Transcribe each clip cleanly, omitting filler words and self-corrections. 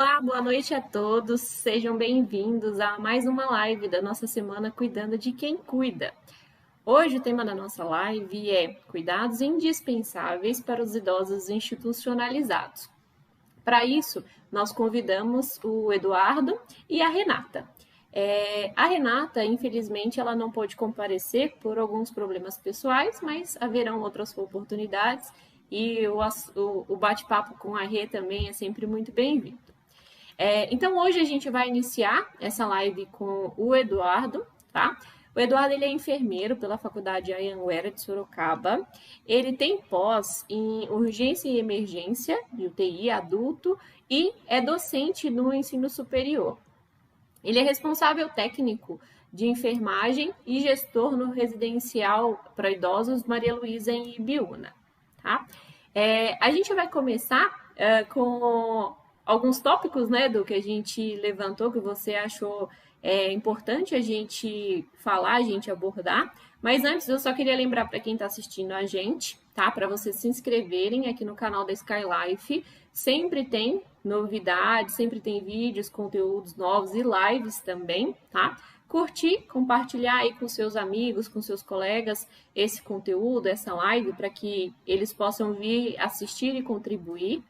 Olá, boa noite a todos. Sejam bem-vindos a mais uma live da nossa semana Cuidando de Quem Cuida. Hoje o tema da nossa live é Cuidados indispensáveis para os idosos institucionalizados. Para isso, nós convidamos o Eduardo e a Renata. A Renata, infelizmente, ela não pôde comparecer por alguns problemas pessoais, mas haverão outras oportunidades e o bate-papo com a Rê também é sempre muito bem-vindo. Então, hoje a gente vai iniciar essa live com o Eduardo, tá? O Eduardo ele é enfermeiro pela Faculdade Anhanguera de Sorocaba. Ele tem pós em urgência e emergência de UTI adulto e é docente no ensino superior. Ele é responsável técnico de enfermagem e gestor no residencial para idosos Maria Luísa em Ibiúna, tá? A gente vai começar com alguns tópicos, né, do que a gente levantou, que você achou importante a gente falar, a gente abordar. Mas antes, eu só queria lembrar para quem está assistindo a gente, tá? Para vocês se inscreverem aqui no canal da Skylife. Sempre tem novidades, sempre tem vídeos, conteúdos novos e lives também, tá? Curtir, compartilhar aí com seus amigos, com seus colegas esse conteúdo, essa live, para que eles possam vir assistir e contribuir.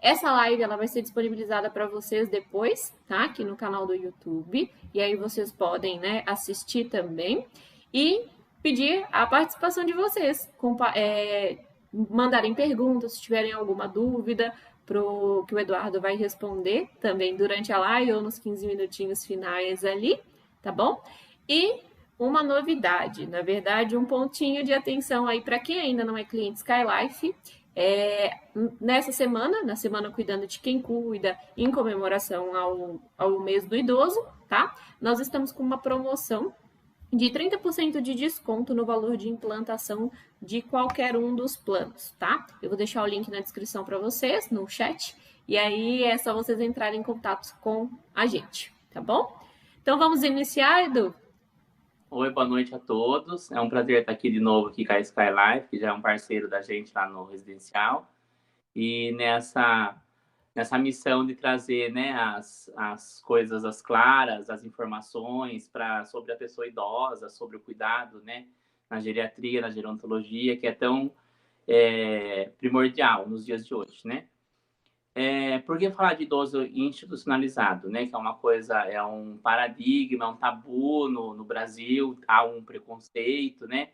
Essa live ela vai ser disponibilizada para vocês depois, tá? Aqui no canal do YouTube. E aí vocês podem, né, assistir também e pedir a participação de vocês, mandarem perguntas, se tiverem alguma dúvida, que o Eduardo vai responder também durante a live ou nos 15 minutinhos finais ali, tá bom? E uma novidade, na verdade, um pontinho de atenção aí para quem ainda não é cliente Skylife. Nessa semana, na semana Cuidando de Quem Cuida, em comemoração ao mês do idoso, tá? Nós estamos com uma promoção de 30% de desconto no valor de implantação de qualquer um dos planos, tá? Eu vou deixar o link na descrição para vocês, no chat, e aí é só vocês entrarem em contato com a gente, tá bom? Então vamos iniciar, Edu? Oi, boa noite a todos. É um prazer estar aqui de novo aqui com a Skylife, que já é um parceiro da gente lá no residencial. E nessa missão de trazer, né, as coisas as claras, as informações sobre a pessoa idosa, sobre o cuidado, né, na geriatria, na gerontologia, que é tão primordial nos dias de hoje, né? Por que falar de idoso institucionalizado, né? Que é uma coisa, é um paradigma, é um tabu no Brasil, há um preconceito, né?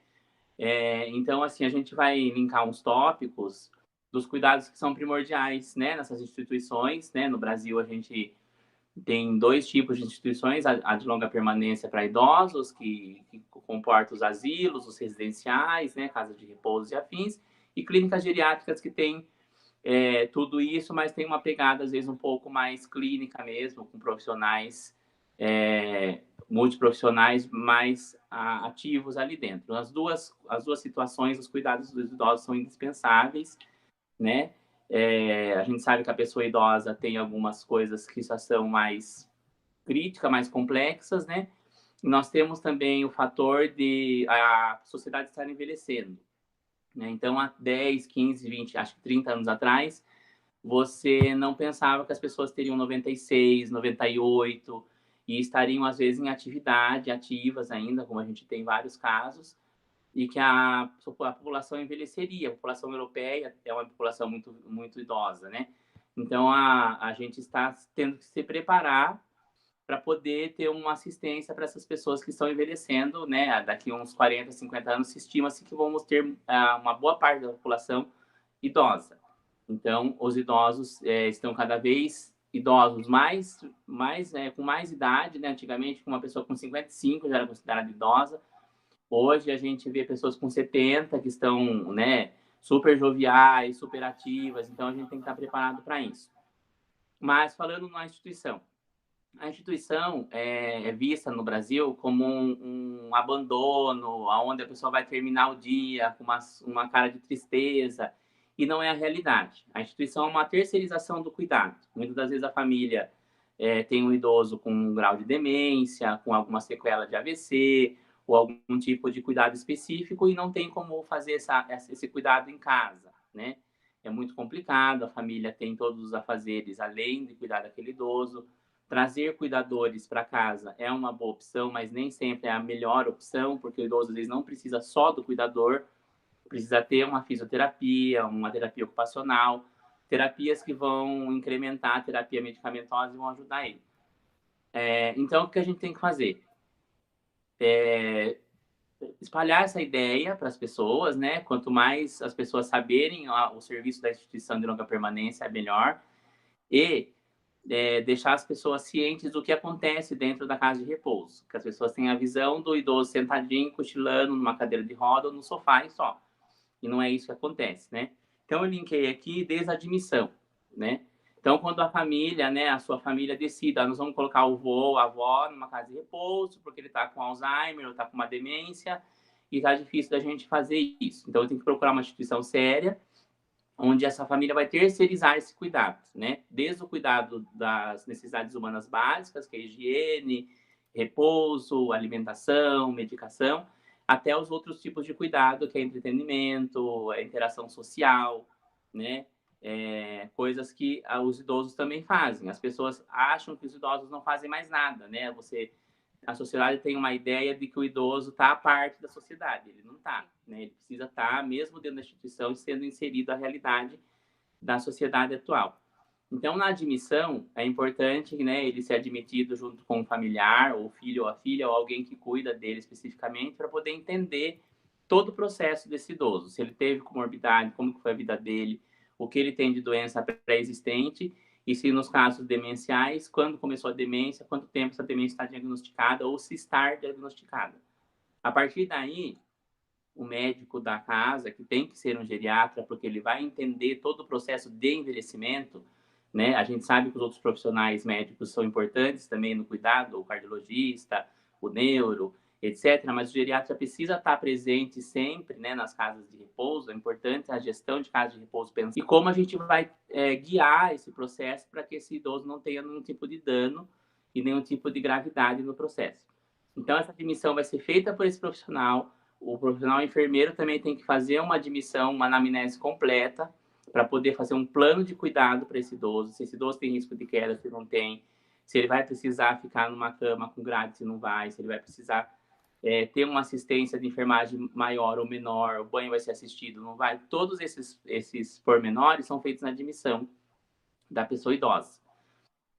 Então, assim, a gente vai linkar uns tópicos dos cuidados que são primordiais, né? Nessas instituições, né? No Brasil, a gente tem dois tipos de instituições, a de longa permanência para idosos, que comporta os asilos, os residenciais, né? Casa de repouso e afins, e clínicas geriátricas que têm tudo isso, mas tem uma pegada, às vezes, um pouco mais clínica mesmo, com profissionais, multiprofissionais mais ativos ali dentro. As duas situações, os cuidados dos idosos são indispensáveis, né? A gente sabe que a pessoa idosa tem algumas coisas que já são mais críticas, mais complexas, né? E nós temos também o fator de a sociedade estar envelhecendo, né? Então, há 10, 15, 20, acho que 30 anos atrás, você não pensava que as pessoas teriam 96, 98 e estariam, às vezes, em atividade, ativas ainda, como a gente tem vários casos, e que a população envelheceria. A população europeia é uma população muito, muito idosa, né? Então, a gente está tendo que se preparar para poder ter uma assistência para essas pessoas que estão envelhecendo, né? Daqui uns 40, 50 anos, se estima-se que vamos ter uma boa parte da população idosa. Então, os idosos estão cada vez idosos com mais idade, né? Antigamente, uma pessoa com 55 já era considerada idosa. Hoje, a gente vê pessoas com 70 que estão, né, super joviais, super ativas. Então, a gente tem que estar preparado para isso. Mas, falando na instituição, a instituição é vista no Brasil como um abandono, onde a pessoa vai terminar o dia com uma cara de tristeza, e não é a realidade. A instituição é uma terceirização do cuidado. Muitas das vezes a família tem um idoso com um grau de demência, com alguma sequela de AVC, ou algum tipo de cuidado específico, e não tem como fazer esse cuidado em casa, né? é muito complicado, a família tem todos os afazeres além de cuidar daquele idoso. Trazer cuidadores para casa é uma boa opção, mas nem sempre é a melhor opção, porque o idoso às vezes não precisa só do cuidador, precisa ter uma fisioterapia, uma terapia ocupacional, terapias que vão incrementar a terapia medicamentosa e vão ajudar ele. Então, o que a gente tem que fazer? Espalhar essa ideia para as pessoas, né? Quanto mais as pessoas saberem o serviço da instituição de longa permanência, é melhor. E deixar as pessoas cientes do que acontece dentro da casa de repouso. Que as pessoas têm a visão do idoso sentadinho, cochilando numa cadeira de roda ou no sofá e só. E não é isso que acontece, né? Então, eu linkei aqui desde a admissão, né? Então, quando a família, né, a sua família decida, nós vamos colocar o vô, a avó numa casa de repouso, porque ele está com Alzheimer ou está com uma demência, e está difícil da gente fazer isso. Então, eu tenho que procurar uma instituição séria, onde essa família vai terceirizar esse cuidado, né? Desde o cuidado das necessidades humanas básicas, que é higiene, repouso, alimentação, medicação, até os outros tipos de cuidado, que é entretenimento, interação social, né? Coisas que os idosos também fazem. As pessoas acham que os idosos não fazem mais nada, né? A sociedade tem uma ideia de que o idoso está à parte da sociedade. Ele não está, né? Ele precisa estar, mesmo dentro da instituição, sendo inserido à realidade da sociedade atual. Então, na admissão, é importante, né, ele ser admitido junto com um familiar, ou filho ou a filha, ou alguém que cuida dele especificamente, para poder entender todo o processo desse idoso. Se ele teve comorbidade, como que foi a vida dele, o que ele tem de doença pré-existente, e se nos casos demenciais, quando começou a demência, quanto tempo essa demência está diagnosticada, ou se está diagnosticada. A partir daí, o médico da casa, que tem que ser um geriatra, porque ele vai entender todo o processo de envelhecimento, né? A gente sabe que os outros profissionais médicos são importantes também no cuidado, o cardiologista, o neuro, etc. Mas o geriatra precisa estar presente sempre, né, nas casas de repouso. É importante a gestão de casas de repouso pensar. E como a gente vai guiar esse processo para que esse idoso não tenha nenhum tipo de dano e nenhum tipo de gravidade no processo. Então, essa admissão vai ser feita por esse profissional. O profissional enfermeiro também tem que fazer uma admissão, uma anamnese completa, para poder fazer um plano de cuidado para esse idoso. Se esse idoso tem risco de queda, se não tem, se ele vai precisar ficar numa cama com grade, se não vai, se ele vai precisar ter uma assistência de enfermagem maior ou menor, o banho vai ser assistido, não vai. Todos esses pormenores são feitos na admissão da pessoa idosa.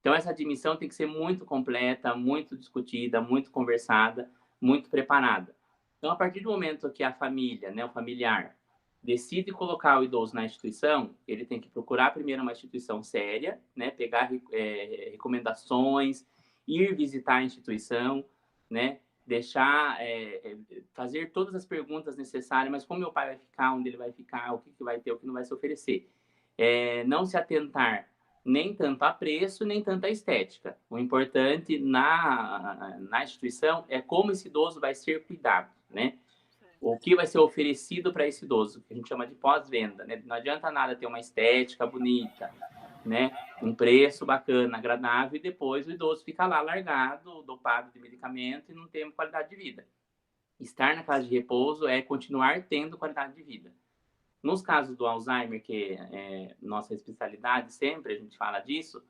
Então, essa admissão tem que ser muito completa, muito discutida, muito conversada, muito preparada. Então, a partir do momento que a família, né, o familiar, decide colocar o idoso na instituição, ele tem que procurar primeiro uma instituição séria, né, pegar recomendações, ir visitar a instituição, né, deixar, fazer todas as perguntas necessárias, mas como meu pai vai ficar, onde ele vai ficar, o que vai ter, o que não vai se oferecer. Não se atentar nem tanto a preço, nem tanto a estética. O importante na instituição é como esse idoso vai ser cuidado, né? O que vai ser oferecido para esse idoso, que a gente chama de pós-venda, né? Não adianta nada ter uma estética bonita, né? Um preço bacana, agradável, e depois o idoso fica lá largado, dopado de medicamento e não tem qualidade de vida. Estar na casa de repouso é continuar tendo qualidade de vida. Nos casos do Alzheimer, que é nossa especialidade, sempre a gente fala disso,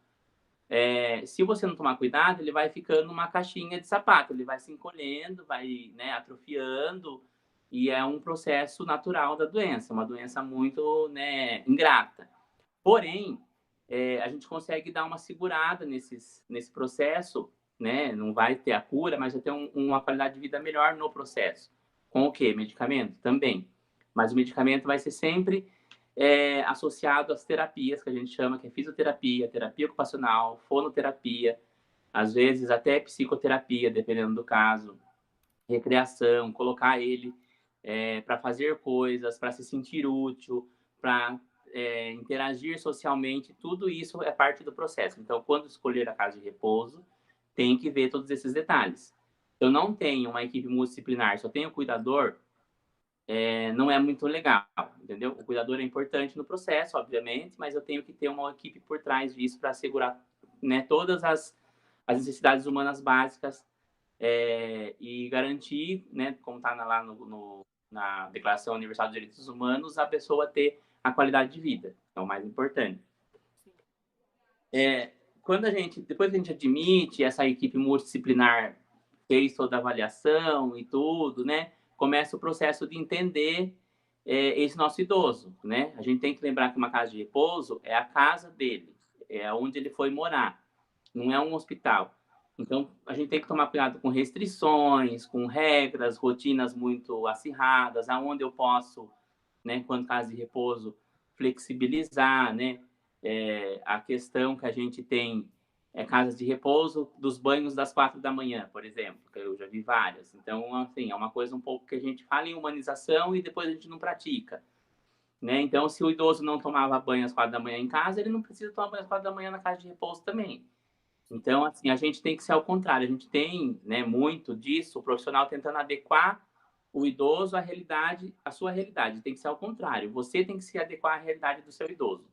se você não tomar cuidado, ele vai ficando uma caixinha de sapato, ele vai se encolhendo, vai, né, atrofiando, e é um processo natural da doença, uma doença muito, né, ingrata. Porém, a gente consegue dar uma segurada nesse processo, né? Não vai ter a cura, mas vai ter uma qualidade de vida melhor no processo. Com o quê? Medicamento? Também. Mas o medicamento vai ser sempre associado às terapias, que a gente chama que é fisioterapia, terapia ocupacional, fonoterapia, às vezes até psicoterapia, dependendo do caso, recreação, colocar ele para fazer coisas, para se sentir útil, para interagir socialmente, tudo isso é parte do processo. Então, quando escolher a casa de repouso, tem que ver todos esses detalhes. Eu não tenho uma equipe multidisciplinar, só tenho cuidador, não é muito legal, entendeu? O cuidador é importante no processo, obviamente, mas eu tenho que ter uma equipe por trás disso para assegurar, né, todas as necessidades humanas básicas e garantir, né, como está lá na Declaração Universal dos Direitos Humanos, a pessoa ter a qualidade de vida, que é o mais importante. Depois que a gente admite, essa equipe multidisciplinar fez toda a avaliação e tudo, né? Começa o processo de entender esse nosso idoso, né? A gente tem que lembrar que uma casa de repouso é a casa dele, é onde ele foi morar, não é um hospital. Então, a gente tem que tomar cuidado com restrições, com regras, rotinas muito acirradas, aonde eu posso, né, quando casa de repouso, flexibilizar, né? A questão que a gente tem casas de repouso dos banhos das 4 da manhã, por exemplo, que eu já vi várias. Então, assim, é uma coisa um pouco que a gente fala em humanização e depois a gente não pratica, né? Então, se o idoso não tomava banho às 4 da manhã em casa, ele não precisa tomar banho às 4 da manhã na casa de repouso também. Então, assim, a gente tem que ser ao contrário. A gente tem, né, muito disso, o profissional tentando adequar o idoso à realidade, à sua realidade. Tem que ser ao contrário. Você tem que se adequar à realidade do seu idoso.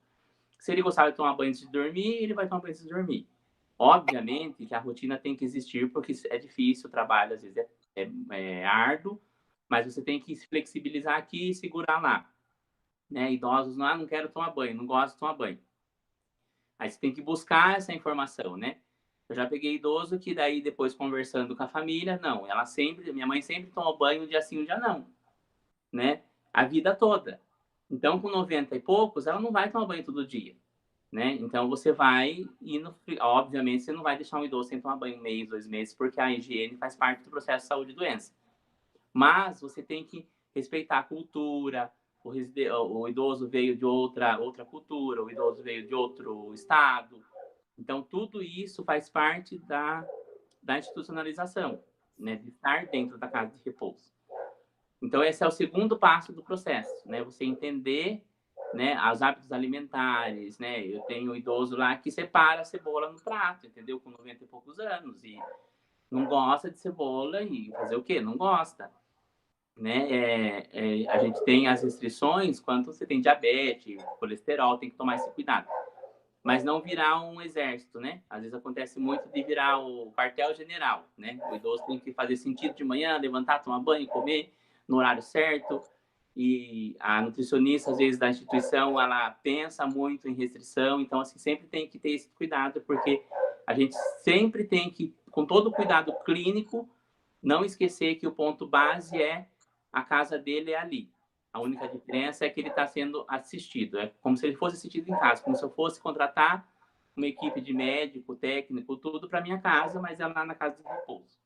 Se ele gostava de tomar banho antes de dormir, ele vai tomar banho antes de dormir. Obviamente que a rotina tem que existir, porque é difícil, o trabalho às vezes é árduo, mas você tem que se flexibilizar aqui e segurar lá. Né? Idosos, não quero tomar banho, não gosto de tomar banho. Aí você tem que buscar essa informação, né? Eu já peguei idoso que daí depois conversando com a família, não, minha mãe sempre tomou banho um dia sim, um dia não, né? A vida toda. Então, com 90 e poucos, ela não vai tomar banho todo dia, né? Então, você vai obviamente, você não vai deixar um idoso sem tomar banho 1 mês, 2 meses, porque a higiene faz parte do processo de saúde e doença. Mas você tem que respeitar a cultura, o idoso veio de outra cultura, o idoso veio de outro estado. Então, tudo isso faz parte da institucionalização, né? De estar dentro da casa de repouso. Então, esse é o segundo passo do processo, né? Você entender, né, os hábitos alimentares, né? Eu tenho um idoso lá que separa a cebola no prato, entendeu? Com 90 e poucos anos e não gosta de cebola e fazer o quê? Não gosta, né? A gente tem as restrições quando você tem diabetes, colesterol, tem que tomar esse cuidado. Mas não virar um exército, né? Às vezes acontece muito de virar o quartel-general, né? O idoso tem que fazer sentido de manhã, levantar, tomar banho, comer no horário certo. E a nutricionista, às vezes, da instituição, ela pensa muito em restrição. Então, assim, sempre tem que ter esse cuidado, porque a gente sempre tem que, com todo o cuidado clínico, não esquecer que o ponto base é a casa dele é ali. A única diferença é que ele está sendo assistido. É como se ele fosse assistido em casa, como se eu fosse contratar uma equipe de médico, técnico, tudo para minha casa, mas é lá na casa de repouso.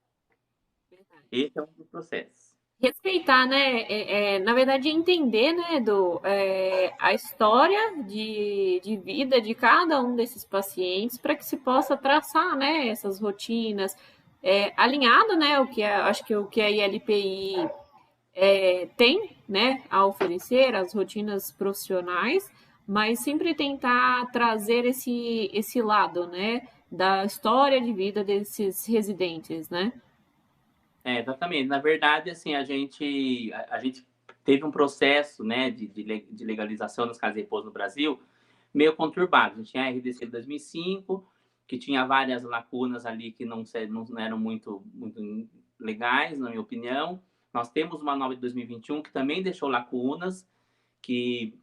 Esse é um dos processos. Respeitar, né? Na verdade, entender, né, a história de vida de cada um desses pacientes para que se possa traçar, né, essas rotinas, alinhado, né, acho que o que a ILPI tem, né, a oferecer, as rotinas profissionais, mas sempre tentar trazer esse lado, né, da história de vida desses residentes, né? Exatamente. Na verdade, assim, a gente teve um processo, né, de legalização das casas de repouso no Brasil meio conturbado. A gente tinha a RDC de 2005, que tinha várias lacunas ali que não eram muito legais, na minha opinião. Nós temos uma nova de 2021 que também deixou lacunas que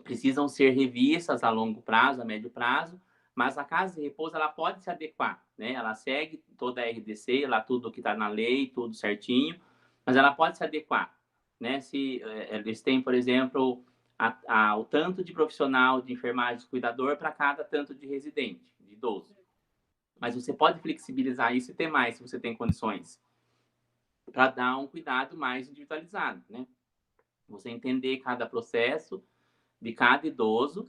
precisam ser revistas a longo prazo, a médio prazo, mas a casa de repouso ela pode se adequar, né? Ela segue toda a RDC, lá tudo que está na lei, tudo certinho, mas ela pode se adequar, né? Se eles têm, por exemplo, o tanto de profissional de enfermagem, cuidador para cada tanto de residente, de idoso. Mas você pode flexibilizar isso e ter mais, se você tem condições, para dar um cuidado mais individualizado, né? Você entender cada processo de cada idoso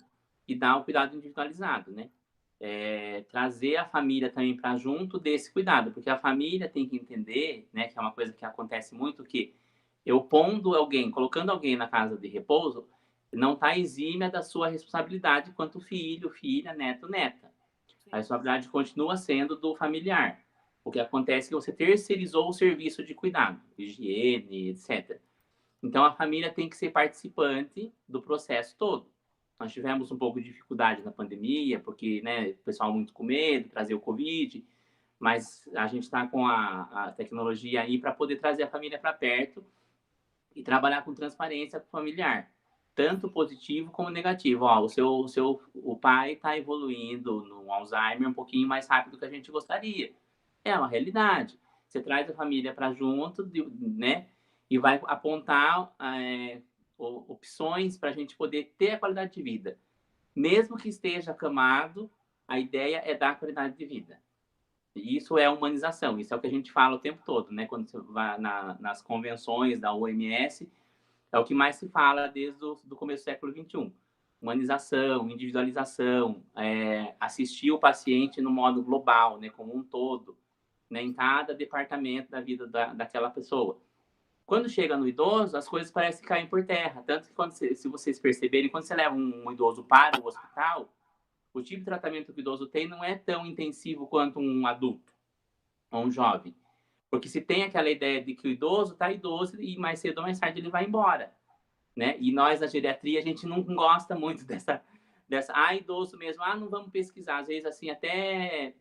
e dar um cuidado individualizado, né? Trazer a família também para junto desse cuidado, porque a família tem que entender, né, que é uma coisa que acontece muito, que eu colocando alguém na casa de repouso, não está exímia da sua responsabilidade quanto filho, filha, neto, neta. A responsabilidade continua sendo do familiar. O que acontece é que você terceirizou o serviço de cuidado, higiene, etc. Então, a família tem que ser participante do processo todo. Nós tivemos um pouco de dificuldade na pandemia, porque, né, o pessoal muito com medo, trazer o Covid, mas a gente está com a tecnologia aí para poder trazer a família para perto e trabalhar com transparência familiar. tanto positivo como negativo. Ó, o pai está evoluindo no Alzheimer um pouquinho mais rápido do que a gente gostaria. É uma realidade. Você traz a família para junto, né? E vai apontar opções para a gente poder ter a qualidade de vida. Mesmo que esteja acamado, a ideia é dar qualidade de vida. Isso é humanização, isso é o que a gente fala o tempo todo, né? Quando você vai nas convenções da OMS, é o que mais se fala desde o do começo do século XXI. Humanização, individualização, assistir o paciente no modo global, né, como um todo, né, em cada departamento da vida daquela pessoa. Quando chega no idoso, as coisas parecem cair por terra. Tanto que, se vocês perceberem, quando você leva um idoso para o hospital, o tipo de tratamento que o idoso tem não é tão intensivo quanto um adulto ou um jovem. Porque se tem aquela ideia de que o idoso está idoso e mais cedo ou mais tarde ele vai embora, né? E nós, na geriatria, a gente não gosta muito dessa idoso mesmo, não vamos pesquisar. Às vezes, assim, até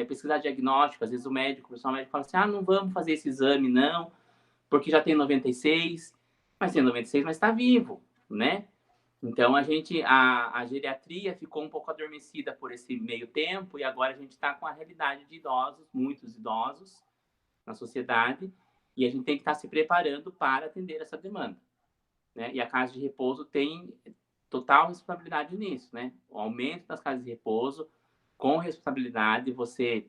pesquisar diagnóstico, às vezes o pessoal médico fala assim, não vamos fazer esse exame, não, porque já tem 96, mas tem 96, mas está vivo, né? Então, a geriatria ficou um pouco adormecida por esse meio tempo e agora a gente está com a realidade de idosos, muitos idosos na sociedade, e a gente tem que estar se preparando para atender essa demanda, né? E a casa de repouso tem total responsabilidade nisso, né? O aumento das casas de repouso, com responsabilidade, você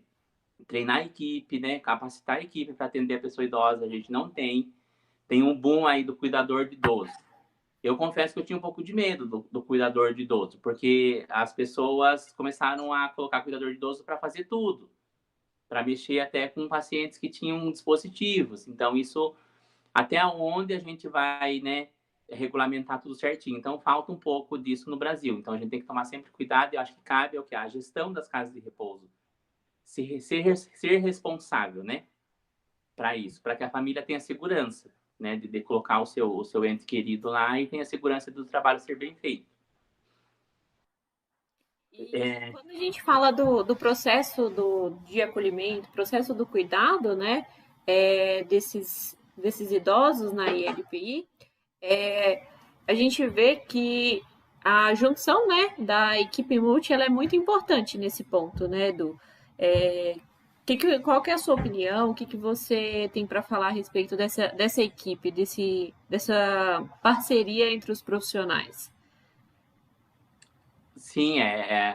treinar a equipe, né? Capacitar a equipe para atender a pessoa idosa, a gente não tem. Tem um boom aí do cuidador de idoso. Eu confesso que eu tinha um pouco de medo do cuidador de idoso, porque as pessoas começaram a colocar cuidador de idoso para fazer tudo, para mexer até com pacientes que tinham dispositivos. Então, isso até onde a gente vai, né, regulamentar tudo certinho. Então, falta um pouco disso no Brasil. Então, a gente tem que tomar sempre cuidado. E eu acho que cabe ao que? A gestão das casas de repouso. Ser responsável, né, para isso, para que a família tenha segurança, né, de colocar o seu ente querido lá e tenha segurança do trabalho ser bem feito. E quando a gente fala do processo de acolhimento, processo do cuidado, né, desses idosos na ILPI, a gente vê que a junção, né, da equipe multi, ela é muito importante nesse ponto, né, Edu? Qual que é a sua opinião? O que você tem para falar a respeito dessa equipe, dessa parceria entre os profissionais? Sim,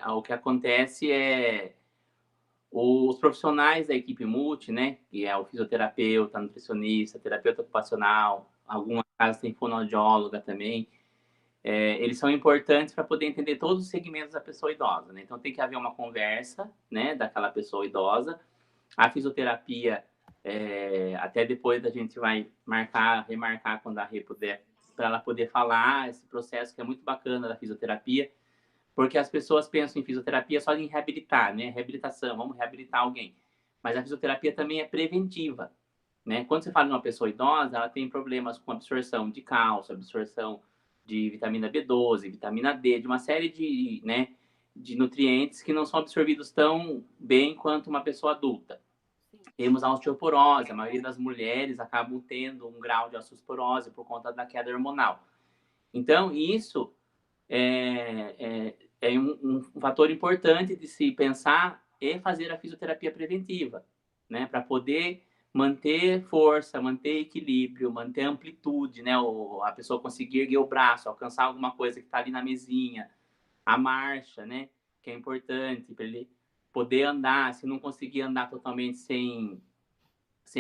o que acontece os profissionais da equipe multi, né, que é o fisioterapeuta, nutricionista, terapeuta ocupacional, algumas casas têm fonoaudióloga também, eles são importantes para poder entender todos os segmentos da pessoa idosa, né? Então tem que haver uma conversa, né, daquela pessoa idosa. A fisioterapia, até depois a gente vai remarcar quando a Rê puder, para ela poder falar esse processo que é muito bacana da fisioterapia, porque as pessoas pensam em fisioterapia só em reabilitar, né? Reabilitação, vamos reabilitar alguém. Mas a fisioterapia também é preventiva, né? Quando você fala de uma pessoa idosa, ela tem problemas com absorção de cálcio, absorção de vitamina B12, vitamina D, de uma série de, né, de nutrientes que não são absorvidos tão bem quanto uma pessoa adulta. Temos a osteoporose, a maioria das mulheres acabam tendo um grau de osteoporose por conta da queda hormonal. Então, isso é um fator importante de se pensar e fazer a fisioterapia preventiva, né? Para poder manter força, manter equilíbrio, manter amplitude, né? A pessoa conseguir erguer o braço, alcançar alguma coisa que está ali na mesinha, a marcha, né? Que é importante para ele poder andar. Se não conseguir andar totalmente sem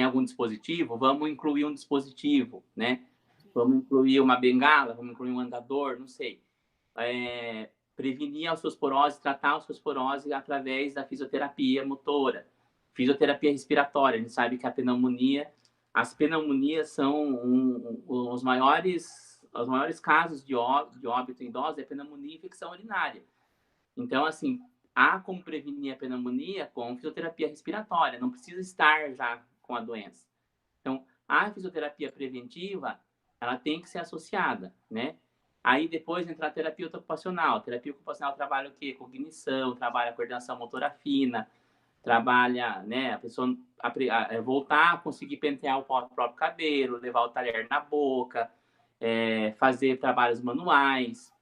algum dispositivo, vamos incluir um dispositivo, né? Vamos incluir uma bengala, vamos incluir um andador, não sei. Prevenir a osteoporose, tratar a osteoporose através da fisioterapia motora, fisioterapia respiratória. A gente sabe que as pneumonias são os maiores casos de óbito em idosos, é pneumonia e infecção urinária. Então, assim, há como prevenir a pneumonia com fisioterapia respiratória, não precisa estar já com a doença. Então, a fisioterapia preventiva, ela tem que ser associada, né? Aí depois entra a terapia ocupacional. A terapia ocupacional trabalha o quê? Cognição, trabalha a coordenação motora fina, trabalha, né, a pessoa voltar a conseguir pentear o próprio cabelo, levar o talher na boca, fazer trabalhos manuais,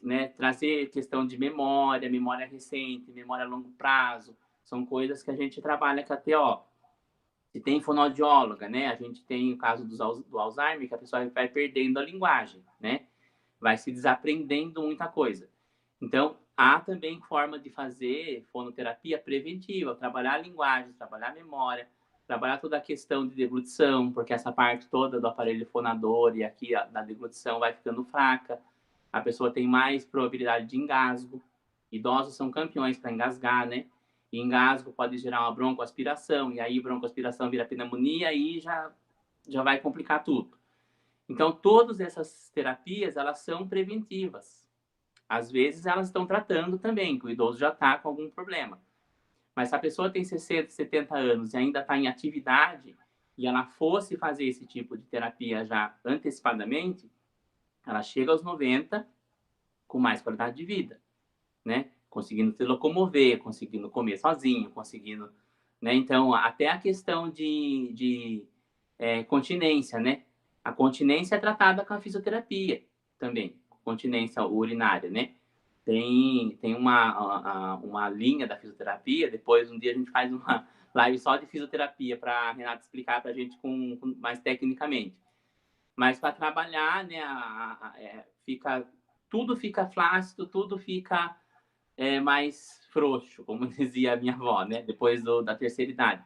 né? Trazer questão de memória, memória recente, memória a longo prazo. São coisas que a gente trabalha com a TO. Se tem fonoaudióloga, né? A gente tem o caso do Alzheimer, que a pessoa vai perdendo a linguagem, né? Vai se desaprendendo muita coisa. Então, há também forma de fazer fonoterapia preventiva, trabalhar a linguagem, trabalhar a memória, trabalhar toda a questão de deglutição, porque essa parte toda do aparelho fonador e aqui da deglutição vai ficando fraca. A pessoa tem mais probabilidade de engasgo. Idosos são campeões para engasgar, né? E engasgo pode gerar uma broncoaspiração, e aí broncoaspiração vira pneumonia e já vai complicar tudo. Então, todas essas terapias, elas são preventivas. Às vezes, elas estão tratando também, que o idoso já está com algum problema. Mas se a pessoa tem 60, 70 anos e ainda está em atividade, e ela fosse fazer esse tipo de terapia já antecipadamente, ela chega aos 90 com mais qualidade de vida, né? Conseguindo se locomover, conseguindo comer sozinho, conseguindo, né? Então, até a questão de continência, né? A continência é tratada com a fisioterapia também, continência urinária, né? Tem uma linha da fisioterapia, depois um dia a gente faz uma live só de fisioterapia para a Renata explicar para a gente com mais tecnicamente. Mas para trabalhar, né, tudo fica flácido, tudo fica mais frouxo, como dizia a minha avó, né, depois da terceira idade.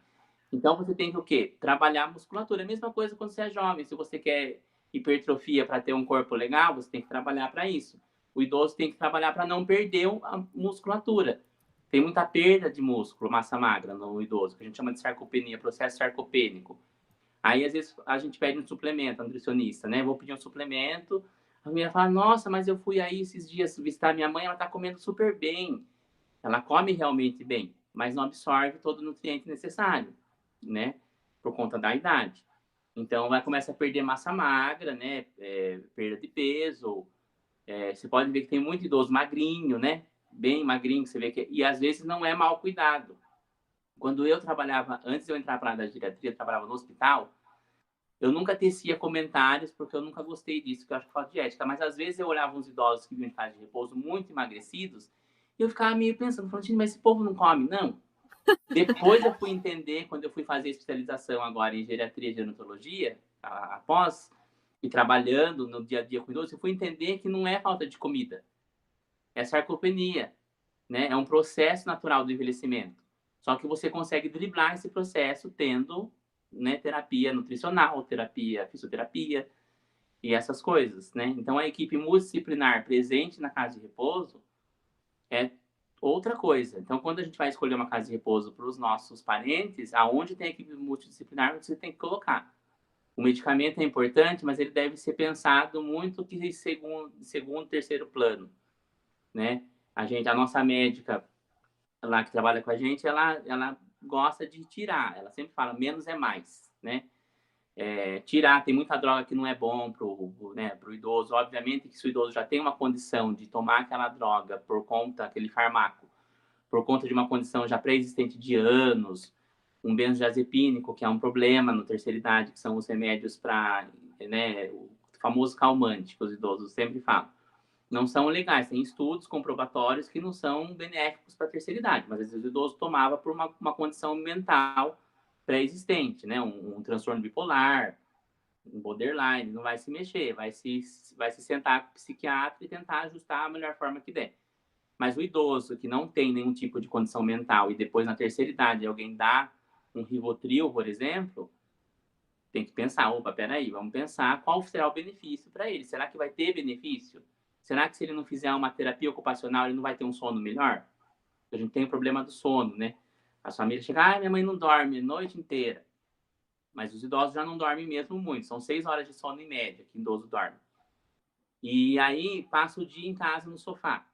Então, você tem que o quê? Trabalhar a musculatura. A mesma coisa quando você é jovem. Se você quer hipertrofia para ter um corpo legal, você tem que trabalhar para isso. O idoso tem que trabalhar para não perder a musculatura. Tem muita perda de músculo, massa magra no idoso, que a gente chama de sarcopenia, processo sarcopênico. Aí, às vezes, a gente pede um suplemento, a nutricionista, né? Vou pedir um suplemento. A mulher fala, nossa, mas eu fui aí esses dias visitar minha mãe, ela tá comendo super bem. Ela come realmente bem, mas não absorve todo o nutriente necessário, né? Por conta da idade. Então, vai começar a perder massa magra, né? Perda de peso. Você pode ver que tem muito idoso magrinho, né? Bem magrinho, você vê que... E, às vezes, não é mal cuidado. Quando eu trabalhava, antes de eu entrar para a área da geriatria, eu trabalhava no hospital, eu nunca tecia comentários, porque eu nunca gostei disso, que eu acho que falta de ética. Mas, às vezes, eu olhava uns idosos que vinham de casa de repouso muito emagrecidos, e eu ficava meio pensando, falando, mas esse povo não come? Não. Depois eu fui entender, quando eu fui fazer especialização agora em geriatria e gerontologia, após, e trabalhando no dia a dia com idosos, eu fui entender que não é falta de comida, é sarcopenia, né? É um processo natural do envelhecimento. Só que você consegue driblar esse processo tendo, né, terapia nutricional, terapia, fisioterapia e essas coisas, né? Então, a equipe multidisciplinar presente na casa de repouso é outra coisa. Então, quando a gente vai escolher uma casa de repouso para os nossos parentes, aonde tem equipe multidisciplinar, você tem que colocar. O medicamento é importante, mas ele deve ser pensado muito que em segundo, terceiro plano, né? A nossa médica lá que trabalha com a gente, ela gosta de tirar. Ela sempre fala, menos é mais, né? Tirar, tem muita droga que não é bom pro idoso. Obviamente que se o idoso já tem uma condição de tomar aquela droga por conta, aquele fármaco, por conta de uma condição já pré-existente de anos, um benzodiazepínico, que é um problema na terceira idade, que são os remédios para, né, o famoso calmante, que os idosos sempre falam. Não são legais, tem estudos comprobatórios que não são benéficos para a terceira idade, mas às vezes o idoso tomava por uma condição mental pré-existente, né? Um transtorno bipolar, um borderline, não vai se mexer, vai se sentar com o psiquiatra e tentar ajustar a melhor forma que der. Mas o idoso que não tem nenhum tipo de condição mental e depois na terceira idade alguém dá um Rivotril, por exemplo, tem que pensar, opa, peraí, vamos pensar qual será o benefício para ele. Será que vai ter benefício? Será que se ele não fizer uma terapia ocupacional, ele não vai ter um sono melhor? A gente tem o problema do sono, né? As famílias chegam, minha mãe não dorme a noite inteira. Mas os idosos já não dormem mesmo muito. São 6 horas de sono em média que o idoso dorme. E aí passa o dia em casa no sofá,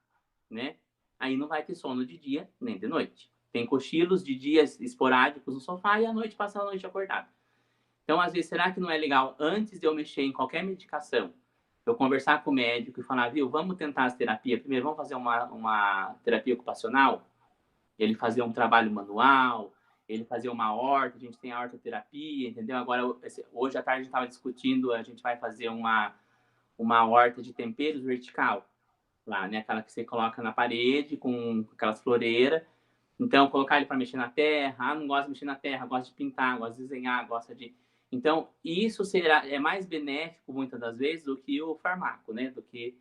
né? Aí não vai ter sono de dia nem de noite. Tem cochilos de dias esporádicos no sofá e à noite passa a noite acordado. Então, às vezes, será que não é legal, antes de eu mexer em qualquer medicação, eu conversar com o médico e falar, viu, vamos tentar as terapias. Primeiro, vamos fazer uma terapia ocupacional? Ele fazer um trabalho manual, ele fazer uma horta, a gente tem a hortoterapia, entendeu? Agora, hoje à tarde a gente estava discutindo, a gente vai fazer uma horta de temperos vertical lá, né? Aquela que você coloca na parede com aquelas floreiras. Então, colocar ele para mexer na terra, não gosta de mexer na terra, gosta de pintar, gosta de desenhar, gosta de... Então, isso é mais benéfico, muitas das vezes, do que o fármaco, né? Do que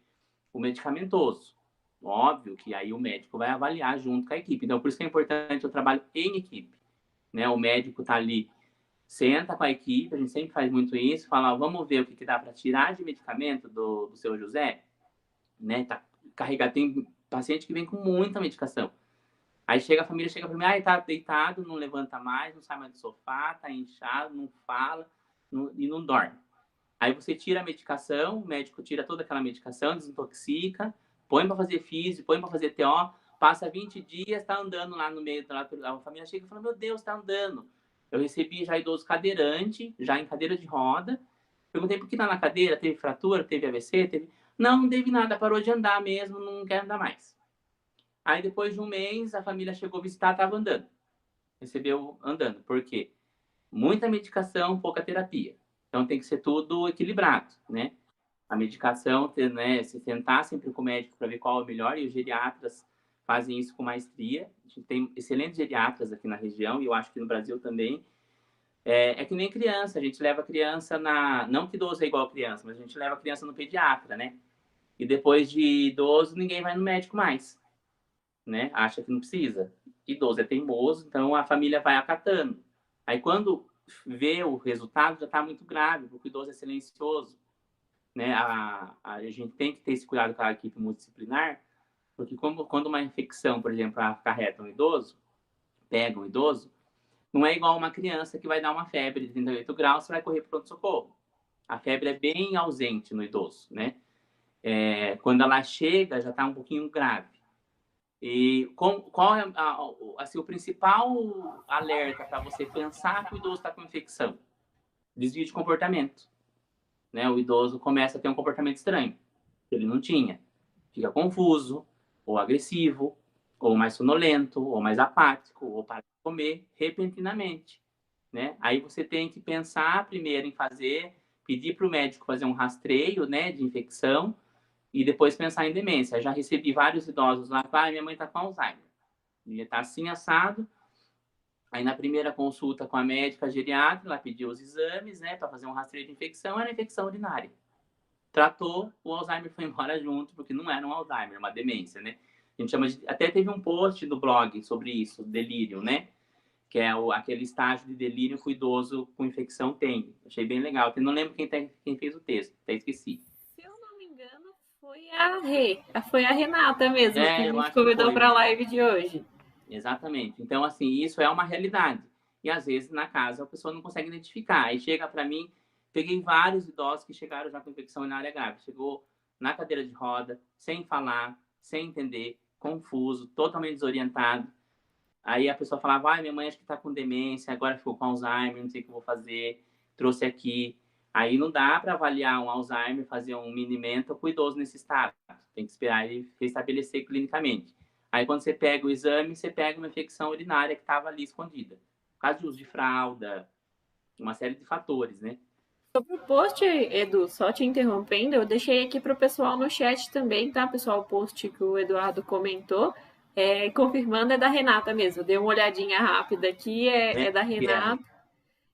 o medicamentoso. Óbvio que aí o médico vai avaliar junto com a equipe. Então, por isso que é importante o trabalho em equipe, né? O médico está ali, senta com a equipe, a gente sempre faz muito isso, fala, vamos ver o que dá para tirar de medicamento do seu José, né? Tá carregado, tem paciente que vem com muita medicação. Aí a família chega para mim, tá deitado, não levanta mais, não sai mais do sofá, tá inchado, não fala e não dorme. Aí você tira a medicação, o médico tira toda aquela medicação, desintoxica, põe para fazer físio, põe para fazer TO, passa 20 dias, tá andando lá no meio, a família chega e fala, meu Deus, tá andando. Eu recebi já idoso cadeirante, já em cadeira de roda, perguntei por que tá na cadeira, teve fratura, teve AVC, teve... Não teve nada, parou de andar mesmo, não quer andar mais. Aí depois de um mês, a família chegou a visitar, tava andando. Recebeu andando. Por quê? Muita medicação, pouca terapia. Então tem que ser tudo equilibrado, né? A medicação, né, se tentar sempre com o médico para ver qual é o melhor, e os geriatras fazem isso com maestria. A gente tem excelentes geriatras aqui na região, e eu acho que no Brasil também. É que nem criança, a gente leva a criança na... Não que idoso é igual a criança, mas a gente leva a criança no pediatra, né? E depois de idoso, ninguém vai no médico mais, né? Acha que não precisa. Idoso é teimoso, então a família vai acatando. Aí quando vê o resultado, já está muito grave, porque o idoso é silencioso, né? A gente tem que ter esse cuidado com a equipe multidisciplinar, porque quando uma infecção, por exemplo, acarreta um idoso, pega um idoso, não é igual uma criança que vai dar uma febre de 38 graus, você vai correr para o pronto-socorro. A febre é bem ausente no idoso, né? Quando ela chega, já está um pouquinho grave. E qual é assim, o principal alerta para você pensar que o idoso está com infecção? Desvio de comportamento, né? O idoso começa a ter um comportamento estranho, que ele não tinha. Fica confuso, ou agressivo, ou mais sonolento, ou mais apático, ou para de comer repentinamente, né? Aí você tem que pensar primeiro em pedir para o médico fazer um rastreio, né, de infecção, e depois pensar em demência. Eu já recebi vários idosos lá, minha mãe está com Alzheimer. Ele está assim assado. Aí na primeira consulta com a médica geriatra, ela pediu os exames, né, para fazer um rastreio de infecção, era infecção urinária. Tratou, o Alzheimer foi embora junto, porque não era um Alzheimer, uma demência, né? A gente chama de... Até teve um post no blog sobre isso, delírio, né? Que é aquele estágio de delírio que o idoso com infecção tem. Achei bem legal. Eu não lembro quem fez o texto, até esqueci. Se eu não me engano, foi a Renata mesmo que Eu nos acho que convidou foi para a mesmo. live de hoje. Exatamente. Então, assim, isso é uma realidade. E às vezes na casa a pessoa não consegue identificar. Aí chega para mim, peguei vários idosos que chegaram já com infecção urinária grave. Chegou na cadeira de roda, sem falar, sem entender, confuso, totalmente desorientado. Aí a pessoa falava, minha mãe acho que está com demência, agora ficou com Alzheimer, não sei o que eu vou fazer, trouxe aqui. Aí não dá para avaliar um Alzheimer, fazer um mini-mental com o idoso nesse estado. Tem que esperar ele restabelecer clinicamente. Aí quando você pega o exame, você pega uma infecção urinária que estava ali escondida. Por causa de uso de fralda, uma série de fatores, né? Sobre o post, Edu, só te interrompendo, eu deixei aqui para o pessoal no chat também, tá, pessoal? O post que o Eduardo comentou, confirmando, é da Renata mesmo. Dei uma olhadinha rápida aqui, é da Renata.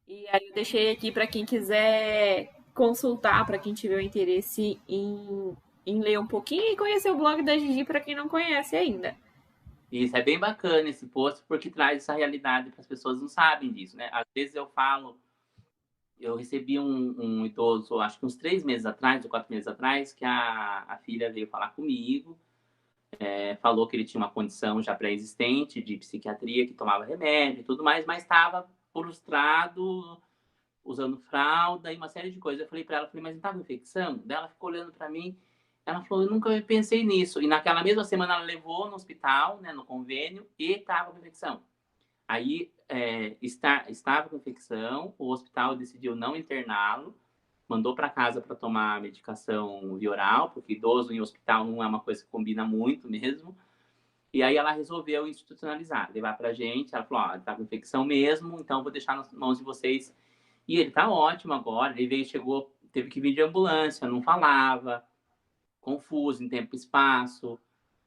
E aí eu deixei aqui para quem quiser consultar, para quem tiver o interesse em ler um pouquinho e conhecer o blog da Gigi, para quem não conhece ainda. Isso é bem bacana esse post, porque traz essa realidade que as pessoas não sabem disso, né? Às vezes eu recebi um idoso, acho que uns 3 meses atrás, ou 4 meses atrás, que a filha veio falar comigo, falou que ele tinha uma condição já pré-existente de psiquiatria, que tomava remédio e tudo mais, mas estava frustrado, usando fralda e uma série de coisas. Eu falei para ela, mas não está com infecção? Daí ela ficou olhando para mim, ela falou, eu nunca pensei nisso. E naquela mesma semana ela levou no hospital, né, no convênio, e estava com infecção. Aí estava com infecção, o hospital decidiu não interná-lo, mandou para casa para tomar medicação via oral, porque idoso em hospital não é uma coisa que combina muito mesmo. E aí ela resolveu institucionalizar, levar para a gente. Ela falou, ele está com infecção mesmo, então vou deixar nas mãos de vocês. E ele está ótimo agora. Ele chegou teve que vir de ambulância, não falava, confuso em tempo e espaço,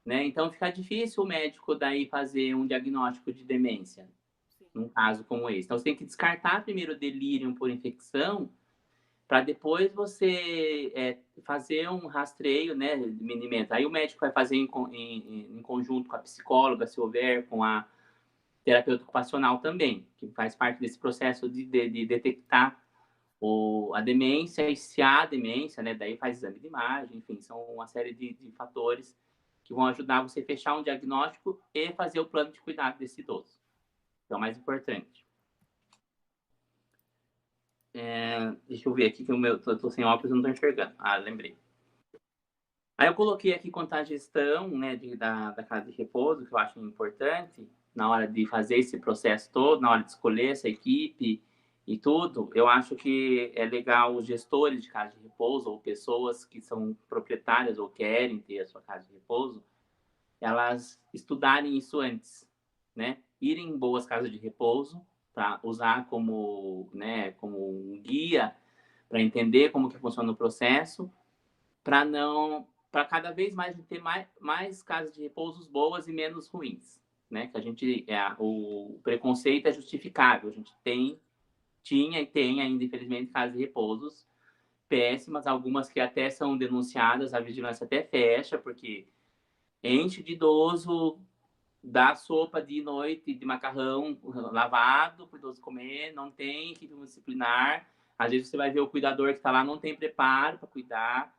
né? Então fica difícil o médico daí fazer um diagnóstico de demência, num caso como esse. Então você tem que descartar primeiro o delírio por infecção, para depois você fazer um rastreio, né, de minimento. Aí o médico vai fazer em conjunto com a psicóloga, se houver, com a terapeuta ocupacional também, que faz parte desse processo de detectar a demência e se há demência, né, daí faz exame de imagem, enfim, são uma série de fatores que vão ajudar você a fechar um diagnóstico e fazer o plano de cuidado desse idoso. Que é o mais importante. Deixa eu ver aqui que o meu tô sem óculos, não tô enxergando. Ah, lembrei. Aí eu coloquei aqui quanto à gestão, né, da casa de repouso, que eu acho importante na hora de fazer esse processo todo, na hora de escolher essa equipe e tudo. Eu acho que é legal os gestores de casa de repouso ou pessoas que são proprietárias ou querem ter a sua casa de repouso, elas estudarem isso antes, né? Irem em boas casas de repouso para usar como, né, como um guia para entender como que funciona o processo, para cada vez mais ter mais casas de repouso boas e menos ruins, né? Que a gente o preconceito é justificável. A gente tinha e tem ainda infelizmente casas de repousos péssimas, algumas que até são denunciadas, a vigilância até fecha porque enche de idoso, dá sopa de noite de macarrão lavado para o idoso comer, não tem equipe disciplinar. Às vezes você vai ver o cuidador que está lá, não tem preparo para cuidar,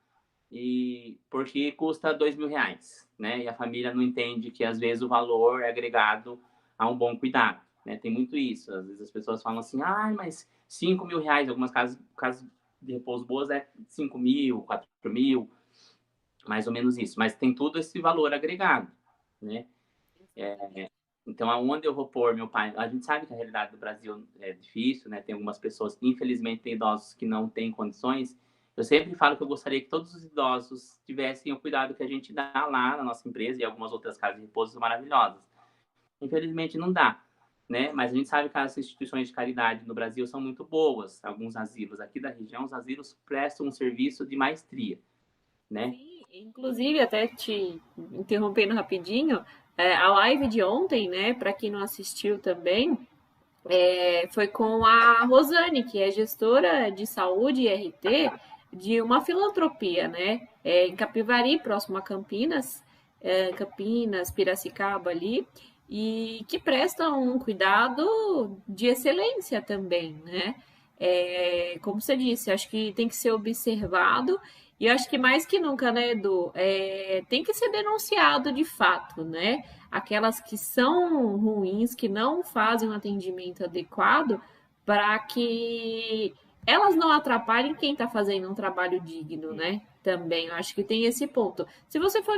e porque custa R$ 2.000, né? E a família não entende que às vezes o valor é agregado a um bom cuidado, né? Tem muito isso. Às vezes as pessoas falam assim, mas R$ 5.000, algumas casas de repouso boas é 5.000, 4.000, mais ou menos isso. Mas tem todo esse valor agregado, né? Então, aonde eu vou pôr meu pai? A gente sabe que a realidade do Brasil é difícil, né? Tem algumas pessoas, infelizmente, tem idosos que não têm condições. Eu sempre falo que eu gostaria que todos os idosos tivessem o cuidado que a gente dá lá na nossa empresa e algumas outras casas de repouso maravilhosas. Infelizmente, não dá, né? Mas a gente sabe que as instituições de caridade no Brasil são muito boas. Alguns asilos aqui da região, os asilos prestam um serviço de maestria, né? Sim, inclusive, até te interrompendo rapidinho, a live de ontem, né, para quem não assistiu também, foi com a Rosane, que é gestora de saúde e RT de uma filantropia, né, em Capivari, próximo a Campinas, Campinas, Piracicaba ali, e que prestam um cuidado de excelência também, né? Como você disse, acho que tem que ser observado e acho que mais que nunca, né, Edu, tem que ser denunciado de fato, né? Aquelas que são ruins, que não fazem um atendimento adequado, para que elas não atrapalhem quem está fazendo um trabalho digno, né? Também, eu acho que tem esse ponto. Se você for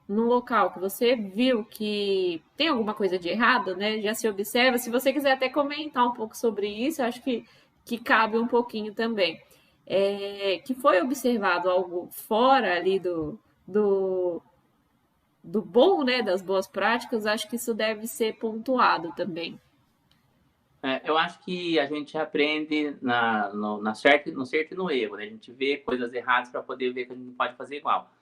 num local que você viu que tem alguma coisa de errado, né? Já se observa. Se você quiser até comentar um pouco sobre isso, eu acho que cabe um pouquinho também. Que foi observado algo fora ali do bom, né, das boas práticas, acho que isso deve ser pontuado também. Eu acho que a gente aprende no certo e no erro, né? A gente vê coisas erradas para poder ver que a gente não pode fazer igual.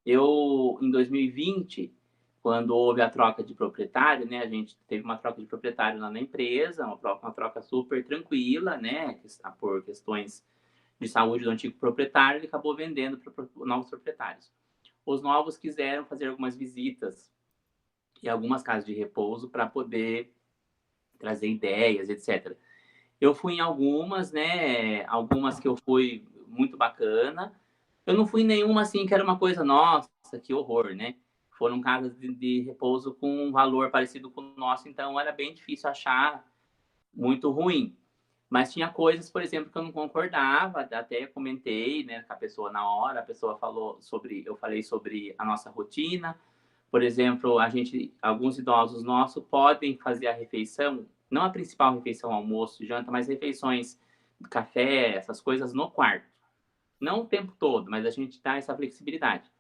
Eu, em 2020, quando houve a troca de proprietário, né? A gente teve uma troca de proprietário lá na empresa, uma troca super tranquila, né? Por questões de saúde do antigo proprietário, ele acabou vendendo para novos proprietários. Os novos quiseram fazer algumas visitas e algumas casas de repouso para poder trazer ideias, etc. Eu fui em algumas, né? Algumas que eu fui muito bacana. Eu não fui em nenhuma assim que era uma coisa, nossa, que horror, né? Foram casas de repouso com um valor parecido com o nosso, então era bem difícil achar muito ruim. Mas tinha coisas, por exemplo, que eu não concordava, até comentei, né, com a pessoa na hora, a pessoa falou sobre, eu falei sobre a nossa rotina. Por exemplo, alguns idosos nossos podem fazer a refeição, não a principal refeição, almoço, janta, mas refeições, café, essas coisas no quarto. Não o tempo todo, mas a gente dá essa flexibilidade.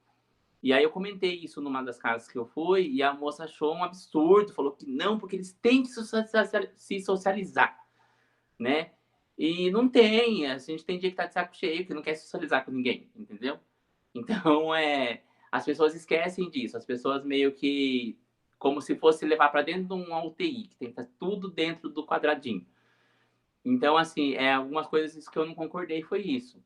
E aí eu comentei isso numa das casas que eu fui e a moça achou um absurdo, falou que não, porque eles têm que se socializar, né? E não tem, a gente tem dia que tá de saco cheio, que não quer socializar com ninguém, entendeu? Então, as pessoas esquecem disso, as pessoas meio que, como se fosse levar para dentro de um UTI, que tem que estar tudo dentro do quadradinho. Então, assim, algumas coisas que eu não concordei foi isso,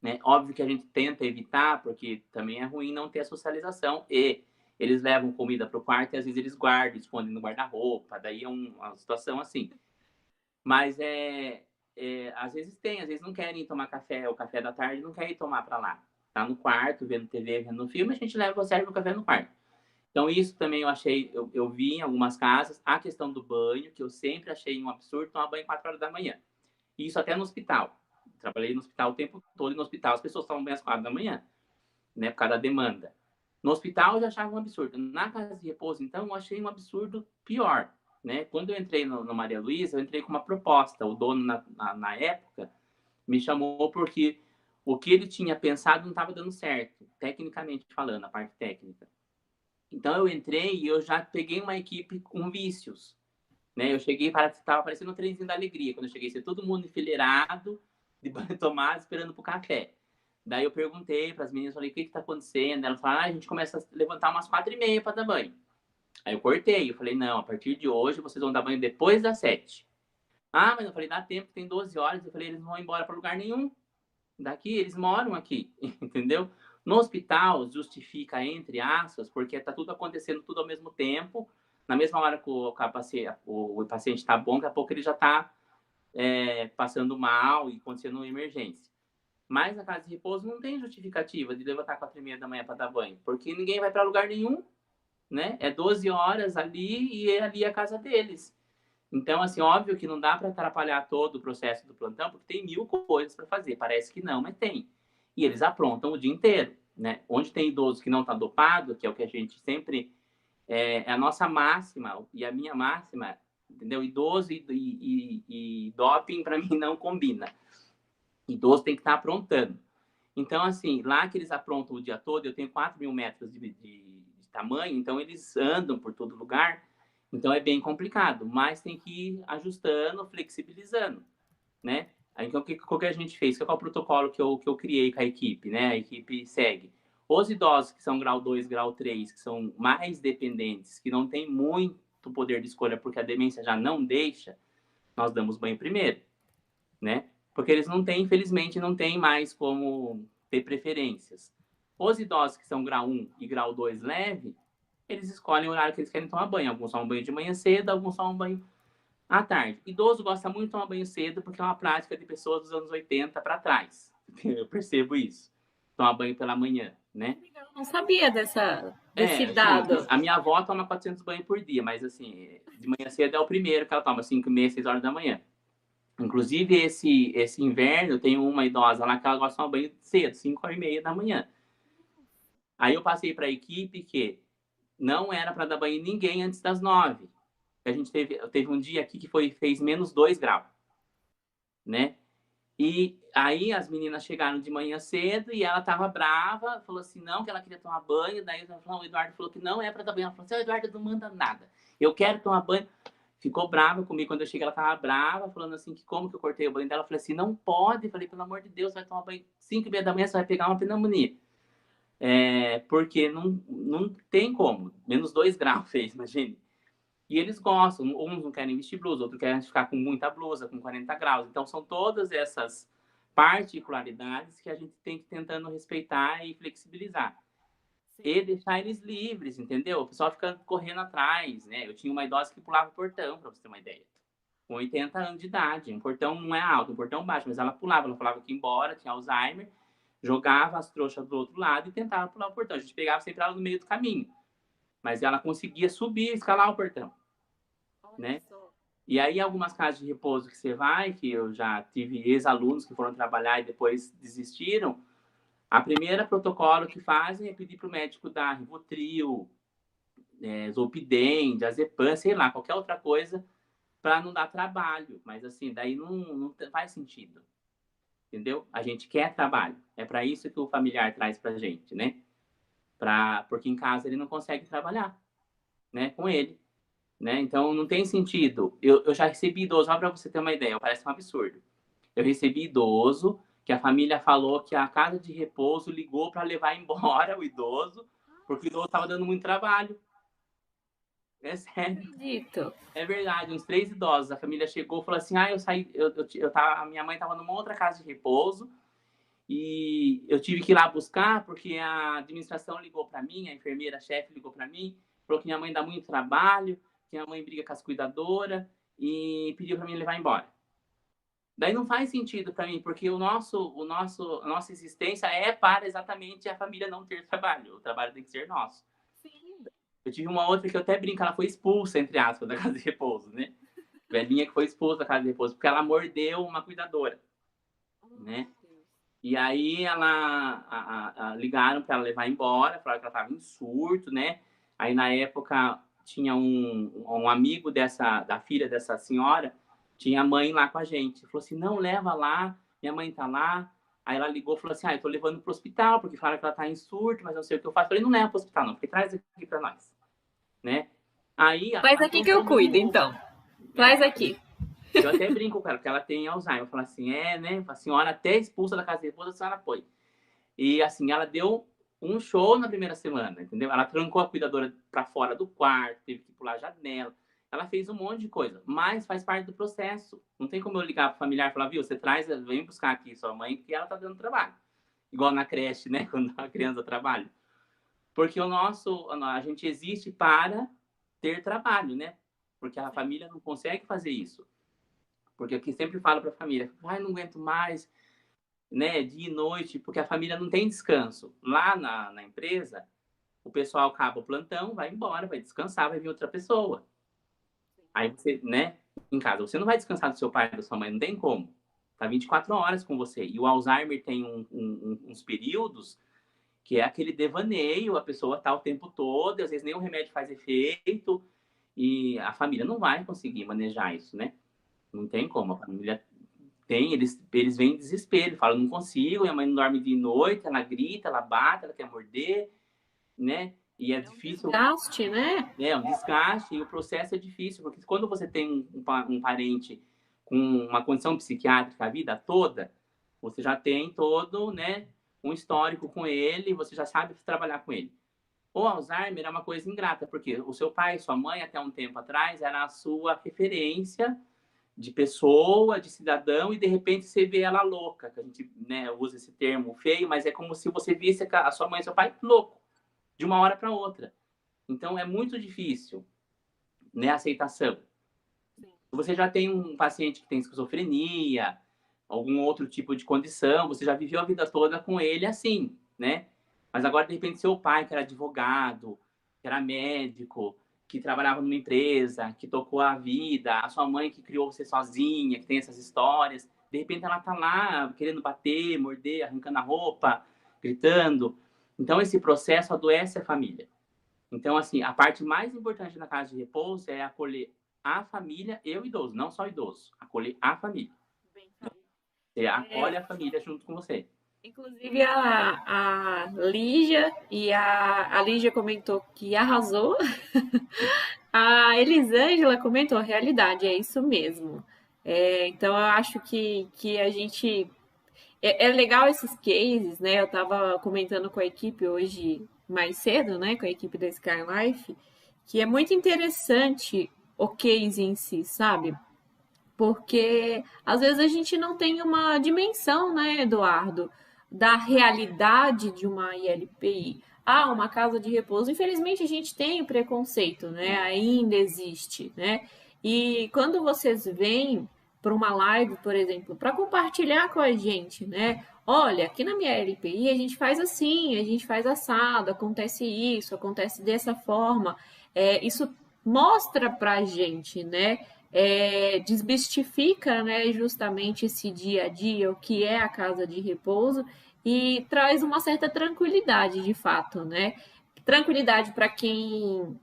né? Óbvio que a gente tenta evitar, porque também é ruim não ter a socialização, e eles levam comida para o quarto e às vezes eles guardam, escondem no guarda-roupa, daí é uma situação assim. Mas às vezes tem, às vezes não querem tomar café, o café da tarde não querem tomar para lá. Tá no quarto, vendo TV, vendo filme, a gente leva, serve o café no quarto. Então, isso também eu achei, eu vi em algumas casas, a questão do banho, que eu sempre achei um absurdo tomar banho 4 horas da manhã. Isso até no hospital. Trabalhei no hospital o tempo todo, e no hospital as pessoas tomam banho às 4 da manhã, né, por causa da demanda. No hospital eu já achava um absurdo. Na casa de repouso, então, eu achei um absurdo pior. Né? Quando eu entrei no Maria Luísa, eu entrei com uma proposta. O dono, na época, me chamou porque o que ele tinha pensado não estava dando certo, tecnicamente falando, a parte técnica. Então eu entrei e eu já peguei uma equipe com vícios. Né? Eu cheguei, estava parecendo um trenzinho da alegria. Quando eu cheguei, ser todo mundo enfileirado, de banho tomado, esperando pro café. Daí eu perguntei para as meninas, falei, o que está acontecendo? Elas falaram, a gente começa a levantar umas 4h30 para dar banho. Aí eu cortei, eu falei, não, a partir de hoje vocês vão dar banho depois das 7. Ah, mas eu falei, dá tempo, tem 12 horas. Eu falei, eles não vão embora para lugar nenhum. Daqui, eles moram aqui, entendeu? No hospital, justifica, entre aspas, porque tá tudo acontecendo tudo ao mesmo tempo. Na mesma hora que o paciente está bom, daqui a pouco ele já está passando mal e acontecendo uma emergência. Mas na casa de repouso não tem justificativa de levantar 4h30 da manhã para dar banho, porque ninguém vai para lugar nenhum, né? É 12 horas ali e ali é a casa deles. Então, assim, óbvio que não dá para atrapalhar todo o processo do plantão, porque tem 1000 coisas para fazer. Parece que não, mas tem. E eles aprontam o dia inteiro, né? Onde tem idoso que não está dopado, que é o que a gente sempre... É a nossa máxima, e a minha máxima, entendeu? Idoso e doping, para mim, não combina. Idoso tem que estar aprontando. Então, assim, lá que eles aprontam o dia todo, eu tenho 4.000 metros de tamanho, então eles andam por todo lugar, então é bem complicado, mas tem que ir ajustando, flexibilizando, né? Então, o que a gente fez? Qual é o protocolo que eu criei com a equipe, né? A equipe segue. Os idosos que são grau 2, grau 3, que são mais dependentes, que não têm muito poder de escolha porque a demência já não deixa, nós damos banho primeiro, né? Porque eles não têm, infelizmente, não têm mais como ter preferências. Os idosos que são grau 1 e grau 2 leve, eles escolhem o horário que eles querem tomar banho. Alguns tomam banho de manhã cedo, alguns tomam banho à tarde. Idoso gosta muito de tomar banho cedo porque é uma prática de pessoas dos anos 80 para trás. Eu percebo isso. Tomar banho pela manhã, né? Eu não sabia desse Assim, dado. a minha avó toma 400 banhos por dia, mas assim, de manhã cedo é o primeiro que ela toma, 5h30, 6 horas da manhã. Inclusive, esse inverno, eu tenho uma idosa lá que ela gosta de tomar banho cedo, 5h30 da manhã. Aí eu passei para a equipe que não era para dar banho em ninguém antes das 9. A gente teve um dia aqui que fez menos 2 graus, né? E aí as meninas chegaram de manhã cedo e ela tava brava, falou assim, não, que ela queria tomar banho. Daí o Eduardo falou que não é para dar banho. Ela falou assim, o Eduardo não manda nada. Eu quero tomar banho. Ficou brava comigo quando eu cheguei, ela tava brava, falando assim, que como que eu cortei o banho dela. Eu falei assim, não pode. Falei, pelo amor de Deus, vai tomar banho 5h30 da manhã, você vai pegar uma pneumonia. Porque não tem como. Menos 2 graus fez, imagine. E eles gostam, uns não querem vestir blusa, outros querem ficar com muita blusa, com 40 graus. Então, são todas essas particularidades que a gente tem que ir tentando respeitar e flexibilizar. E deixar eles livres, entendeu? O pessoal fica correndo atrás, né? Eu tinha uma idosa que pulava o portão, para você ter uma ideia. Com 80 anos de idade. Um portão não é alto, um portão baixo, mas ela falava que ia embora, tinha Alzheimer, jogava as trouxas do outro lado e tentava pular o portão. A gente pegava sempre ela no meio do caminho. Mas ela conseguia subir, escalar o portão, né? E aí, algumas casas de repouso que você vai, que eu já tive ex-alunos que foram trabalhar e depois desistiram, a primeira protocolo que fazem é pedir para o médico dar Rivotril, Zolpidem, Diazepam, sei lá, qualquer outra coisa, para não dar trabalho. Mas assim, daí não faz sentido, entendeu? A gente quer trabalho. É para isso que o familiar traz para a gente, né? Porque em casa ele não consegue trabalhar, né? Com ele. Né? Então, não tem sentido. Eu já recebi idoso, só para você ter uma ideia, parece um absurdo. Eu recebi idoso, que a família falou que a casa de repouso ligou para levar embora o idoso, porque o idoso estava dando muito trabalho. É sério. Acredito. É verdade, uns 3 idosos. A família chegou e falou assim: eu saí, a minha mãe estava numa outra casa de repouso e eu tive que ir lá buscar porque a administração ligou para mim, a enfermeira-chefe ligou para mim, falou que minha mãe dá muito trabalho, que minha mãe briga com as cuidadoras e pediu para mim levar embora. Daí não faz sentido para mim, porque a nossa existência é para exatamente a família não ter trabalho. O trabalho tem que ser nosso. Sim. Eu tive uma outra que eu até brinco, ela foi expulsa, entre aspas, da casa de repouso, né? Velhinha que foi expulsa da casa de repouso, porque ela mordeu uma cuidadora, né? E aí ligaram para ela levar embora, falaram que ela estava em surto, né? Aí na época tinha um amigo da filha dessa senhora, tinha a mãe lá com a gente. Falou assim: não, leva lá, minha mãe tá lá. Aí ela ligou e falou assim: eu tô levando pro hospital, porque falaram que ela tá em surto, mas não sei o que eu faço. Eu falei: não leva pro hospital, não, porque traz aqui para nós, né? Aí ela Traz aqui que eu cuido, então. Traz aqui. Eu até brinco com ela, porque ela tem Alzheimer. Eu falo assim, né? A senhora até expulsa da casa de repouso, a senhora foi. E assim, ela deu um show na primeira semana, entendeu? Ela trancou a cuidadora para fora do quarto, teve que pular a janela. Ela fez um monte de coisa, mas faz parte do processo. Não tem como eu ligar pro familiar e falar, viu, você vem buscar aqui sua mãe, porque ela tá dando trabalho. Igual na creche, né? Quando a criança trabalha. Porque a gente existe para ter trabalho, né? Porque a família não consegue fazer isso. Porque aqui sempre falo para a família, não aguento mais, né, dia e noite, porque a família não tem descanso. Lá na empresa, o pessoal acaba o plantão, vai embora, vai descansar, vai vir outra pessoa. Aí você, né, em casa, você não vai descansar do seu pai, da sua mãe, não tem como. Tá 24 horas com você. E o Alzheimer tem uns períodos que é aquele devaneio, a pessoa tá o tempo todo, às vezes nem o remédio faz efeito, e a família não vai conseguir manejar isso, né? Não tem como. A família eles vêm em desespero, falam, não consigo, minha mãe não dorme de noite, ela grita, ela bate, ela quer morder, né? E é difícil. Um desgaste, né? É um desgaste, e o processo é difícil, porque quando você tem um parente com uma condição psiquiátrica a vida toda, você já tem todo, né, um histórico com ele, você já sabe trabalhar com ele. O Alzheimer é uma coisa ingrata, porque o seu pai e sua mãe, até um tempo atrás, era a sua referência de pessoa, de cidadão, e de repente você vê ela louca, que a gente, né, usa esse termo feio, mas é como se você visse a sua mãe e seu pai louco, de uma hora para outra. Então é muito difícil, né, a aceitação. Você já tem um paciente que tem esquizofrenia, algum outro tipo de condição, você já viveu a vida toda com ele assim, né? Mas agora, de repente, seu pai, que era advogado, que era médico, que trabalhava numa empresa, que tocou a vida, a sua mãe que criou você sozinha, que tem essas histórias, de repente ela tá lá querendo bater, morder, arrancando a roupa, gritando. Então, esse processo adoece a família. Então, assim, a parte mais importante da casa de repouso é acolher a família e o idoso, não só o idoso, acolher a família. Você acolhe a família junto com você. Inclusive a Lígia, e a Lígia comentou que arrasou. A Elisângela comentou, realidade, é isso mesmo. Então eu acho que a gente. É legal esses cases, né? Eu estava comentando com a equipe hoje mais cedo, né? Com a equipe da Skylife, que é muito interessante o case em si, sabe? Porque às vezes a gente não tem uma dimensão, né, Eduardo, da realidade de uma ILPI. Ah, uma casa de repouso. Infelizmente a gente tem o preconceito, né? Ainda existe, né? E quando vocês vêm para uma live, por exemplo, para compartilhar com a gente, né? Olha, aqui na minha LPI a gente faz assim, a gente faz assado, acontece isso, acontece dessa forma. Isso mostra para a gente, né? Desmistifica, né, justamente esse dia a dia, o que é a casa de repouso, e traz uma certa tranquilidade, de fato, né? Tranquilidade para quem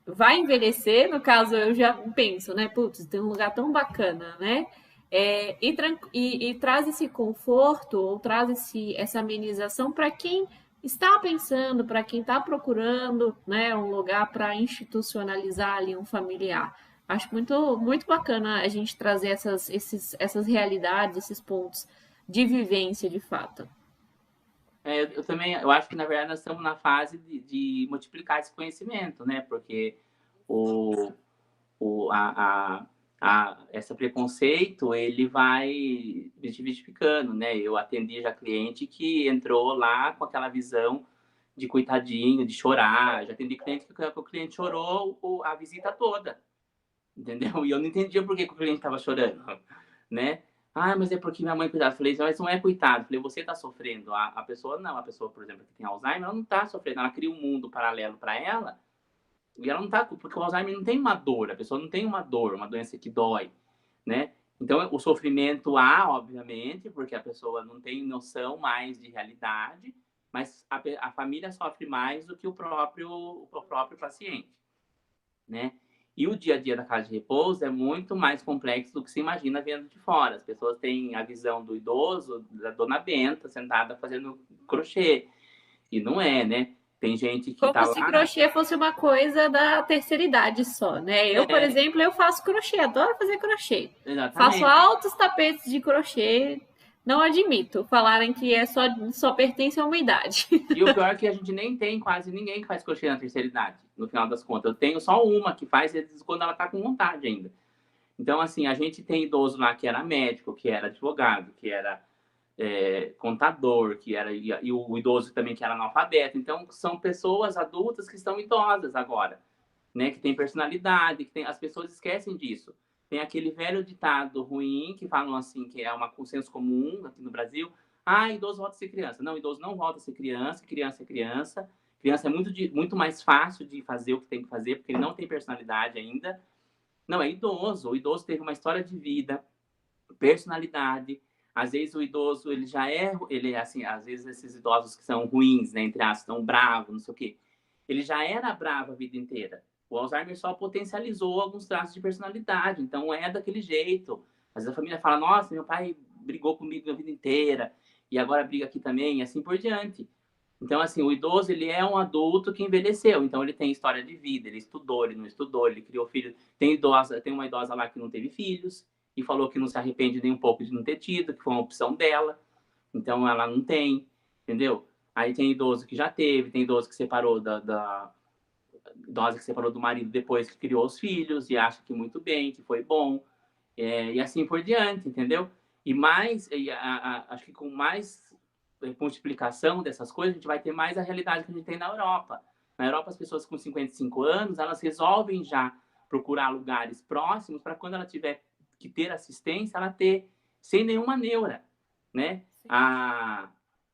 vai envelhecer, no caso eu já penso, né? Putz, tem um lugar tão bacana, né? E traz esse conforto, ou traz essa amenização para quem está pensando, para quem está procurando, né, um lugar para institucionalizar ali um familiar. Acho muito, muito bacana a gente trazer essas realidades, esses pontos de vivência de fato. Eu também, eu acho que na verdade nós estamos na fase de multiplicar esse conhecimento, né? Porque o, o, esse preconceito, ele vai desmistificando, né? Eu atendi já cliente que entrou lá com aquela visão de coitadinho, de chorar. Já atendi cliente que o cliente chorou a visita toda, entendeu? E eu não entendia por que o cliente estava chorando, né? Ah, mas é porque minha mãe cuidava. Falei, mas não é coitado. Falei, você está sofrendo. A pessoa não. A pessoa, por exemplo, que tem Alzheimer, ela não está sofrendo. Ela cria um mundo paralelo para ela e ela não está... Porque o Alzheimer não tem uma dor. A pessoa não tem uma dor, uma doença que dói, né? Então, o sofrimento há, obviamente, porque a pessoa não tem noção mais de realidade, mas a família sofre mais do que o próprio paciente, né? E o dia a dia da casa de repouso é muito mais complexo do que se imagina vendo de fora. As pessoas têm a visão do idoso, da dona Benta, sentada fazendo crochê. E não é, né? Tem gente que Como tá se lá. crochê fosse uma coisa da terceira idade só, né? Eu, por É, exemplo, eu faço crochê, adoro fazer crochê. Faço exatamente. altos tapetes de crochê. Não admito falarem que só pertence a uma idade. E o pior é que a gente nem tem quase ninguém que faz crochê na terceira idade, no final das contas. Eu tenho só uma que faz quando ela tá com vontade ainda. Então, assim, a gente tem idoso lá que era médico, que era advogado, que era contador, que era e o idoso também que era analfabeto. Então, são pessoas adultas que estão idosas agora, né? Que tem personalidade, que tem... As pessoas esquecem disso. Tem aquele velho ditado ruim que falam assim, que é um consenso comum aqui no Brasil. Ah, idoso volta a ser criança. Não, idoso não volta a ser criança, criança é criança. Criança é muito mais fácil de fazer o que tem que fazer, porque ele não tem personalidade ainda. Não, é idoso. O idoso teve uma história de vida, personalidade. Às vezes o idoso, ele é assim, às vezes esses idosos que são ruins, né, entre aspas, estão bravos, não sei o quê. Ele já era bravo a vida inteira. O Alzheimer só potencializou alguns traços de personalidade, então é daquele jeito. Às vezes a família fala, nossa, meu pai brigou comigo a vida inteira, e agora briga aqui também, e assim por diante. Então, assim, o idoso, ele é um adulto que envelheceu, então ele tem história de vida, ele estudou, ele não estudou, ele criou filho. Tem uma idosa lá que não teve filhos, e falou que não se arrepende nem um pouco de não ter tido, que foi uma opção dela. Então ela não tem, entendeu? Aí tem idoso que já teve, tem idoso que separou idosa que separou do marido depois que criou os filhos e acha que muito bem, que foi bom, e assim por diante, entendeu? E mais, acho que com mais multiplicação dessas coisas, a gente vai ter mais a realidade que a gente tem na Europa. Na Europa, as pessoas com 55 anos, elas resolvem já procurar lugares próximos para quando ela tiver que ter assistência, ela ter sem nenhuma neura, né?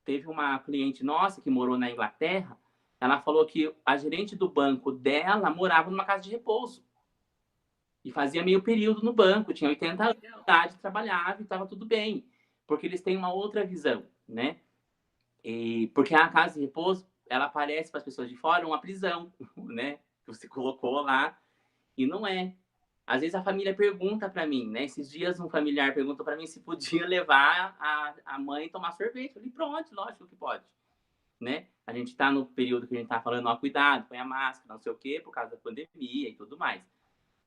Teve uma cliente nossa que morou na Inglaterra, ela falou que a gerente do banco dela morava numa casa de repouso e fazia meio período no banco, tinha 80 anos de idade, trabalhava e estava tudo bem, porque eles têm uma outra visão, né? E porque a casa de repouso, ela parece para as pessoas de fora uma prisão, né? Que você colocou lá e não é. Às vezes a família pergunta para mim, né? Esses dias um familiar perguntou para mim se podia levar a mãe tomar sorvete. Eu falei, pronto, lógico que pode, né? A gente está no período que a gente está falando, ó, cuidado, põe a máscara, não sei o quê, por causa da pandemia e tudo mais.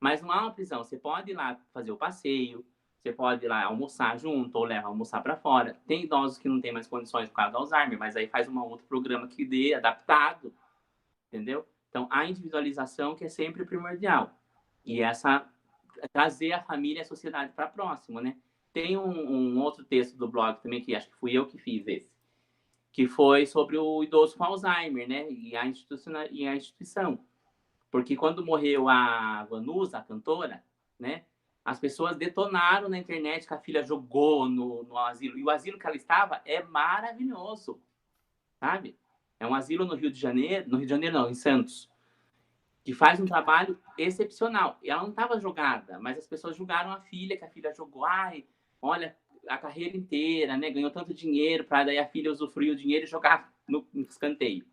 Mas não há uma prisão. Você pode ir lá fazer o passeio, você pode ir lá almoçar junto ou leva almoçar para fora. Tem idosos que não têm mais condições por causa do Alzheimer, mas aí faz um outro programa que dê adaptado, entendeu? Então, a individualização que é sempre primordial. E essa trazer a família e a sociedade para próximo, né? Tem um outro texto do blog também, que acho que fui eu que fiz esse, que foi sobre o idoso com Alzheimer, né? E a instituição. Porque quando morreu a Vanusa, a cantora, né? As pessoas detonaram na internet que a filha jogou no asilo. E o asilo que ela estava é maravilhoso, sabe? É um asilo no Rio de Janeiro, no Rio de Janeiro não, em Santos, que faz um trabalho excepcional. E ela não estava jogada, mas as pessoas julgaram a filha, que a filha jogou. Ai, olha, a carreira inteira, né? Ganhou tanto dinheiro para daí a filha usufruir o dinheiro e jogar no escanteio.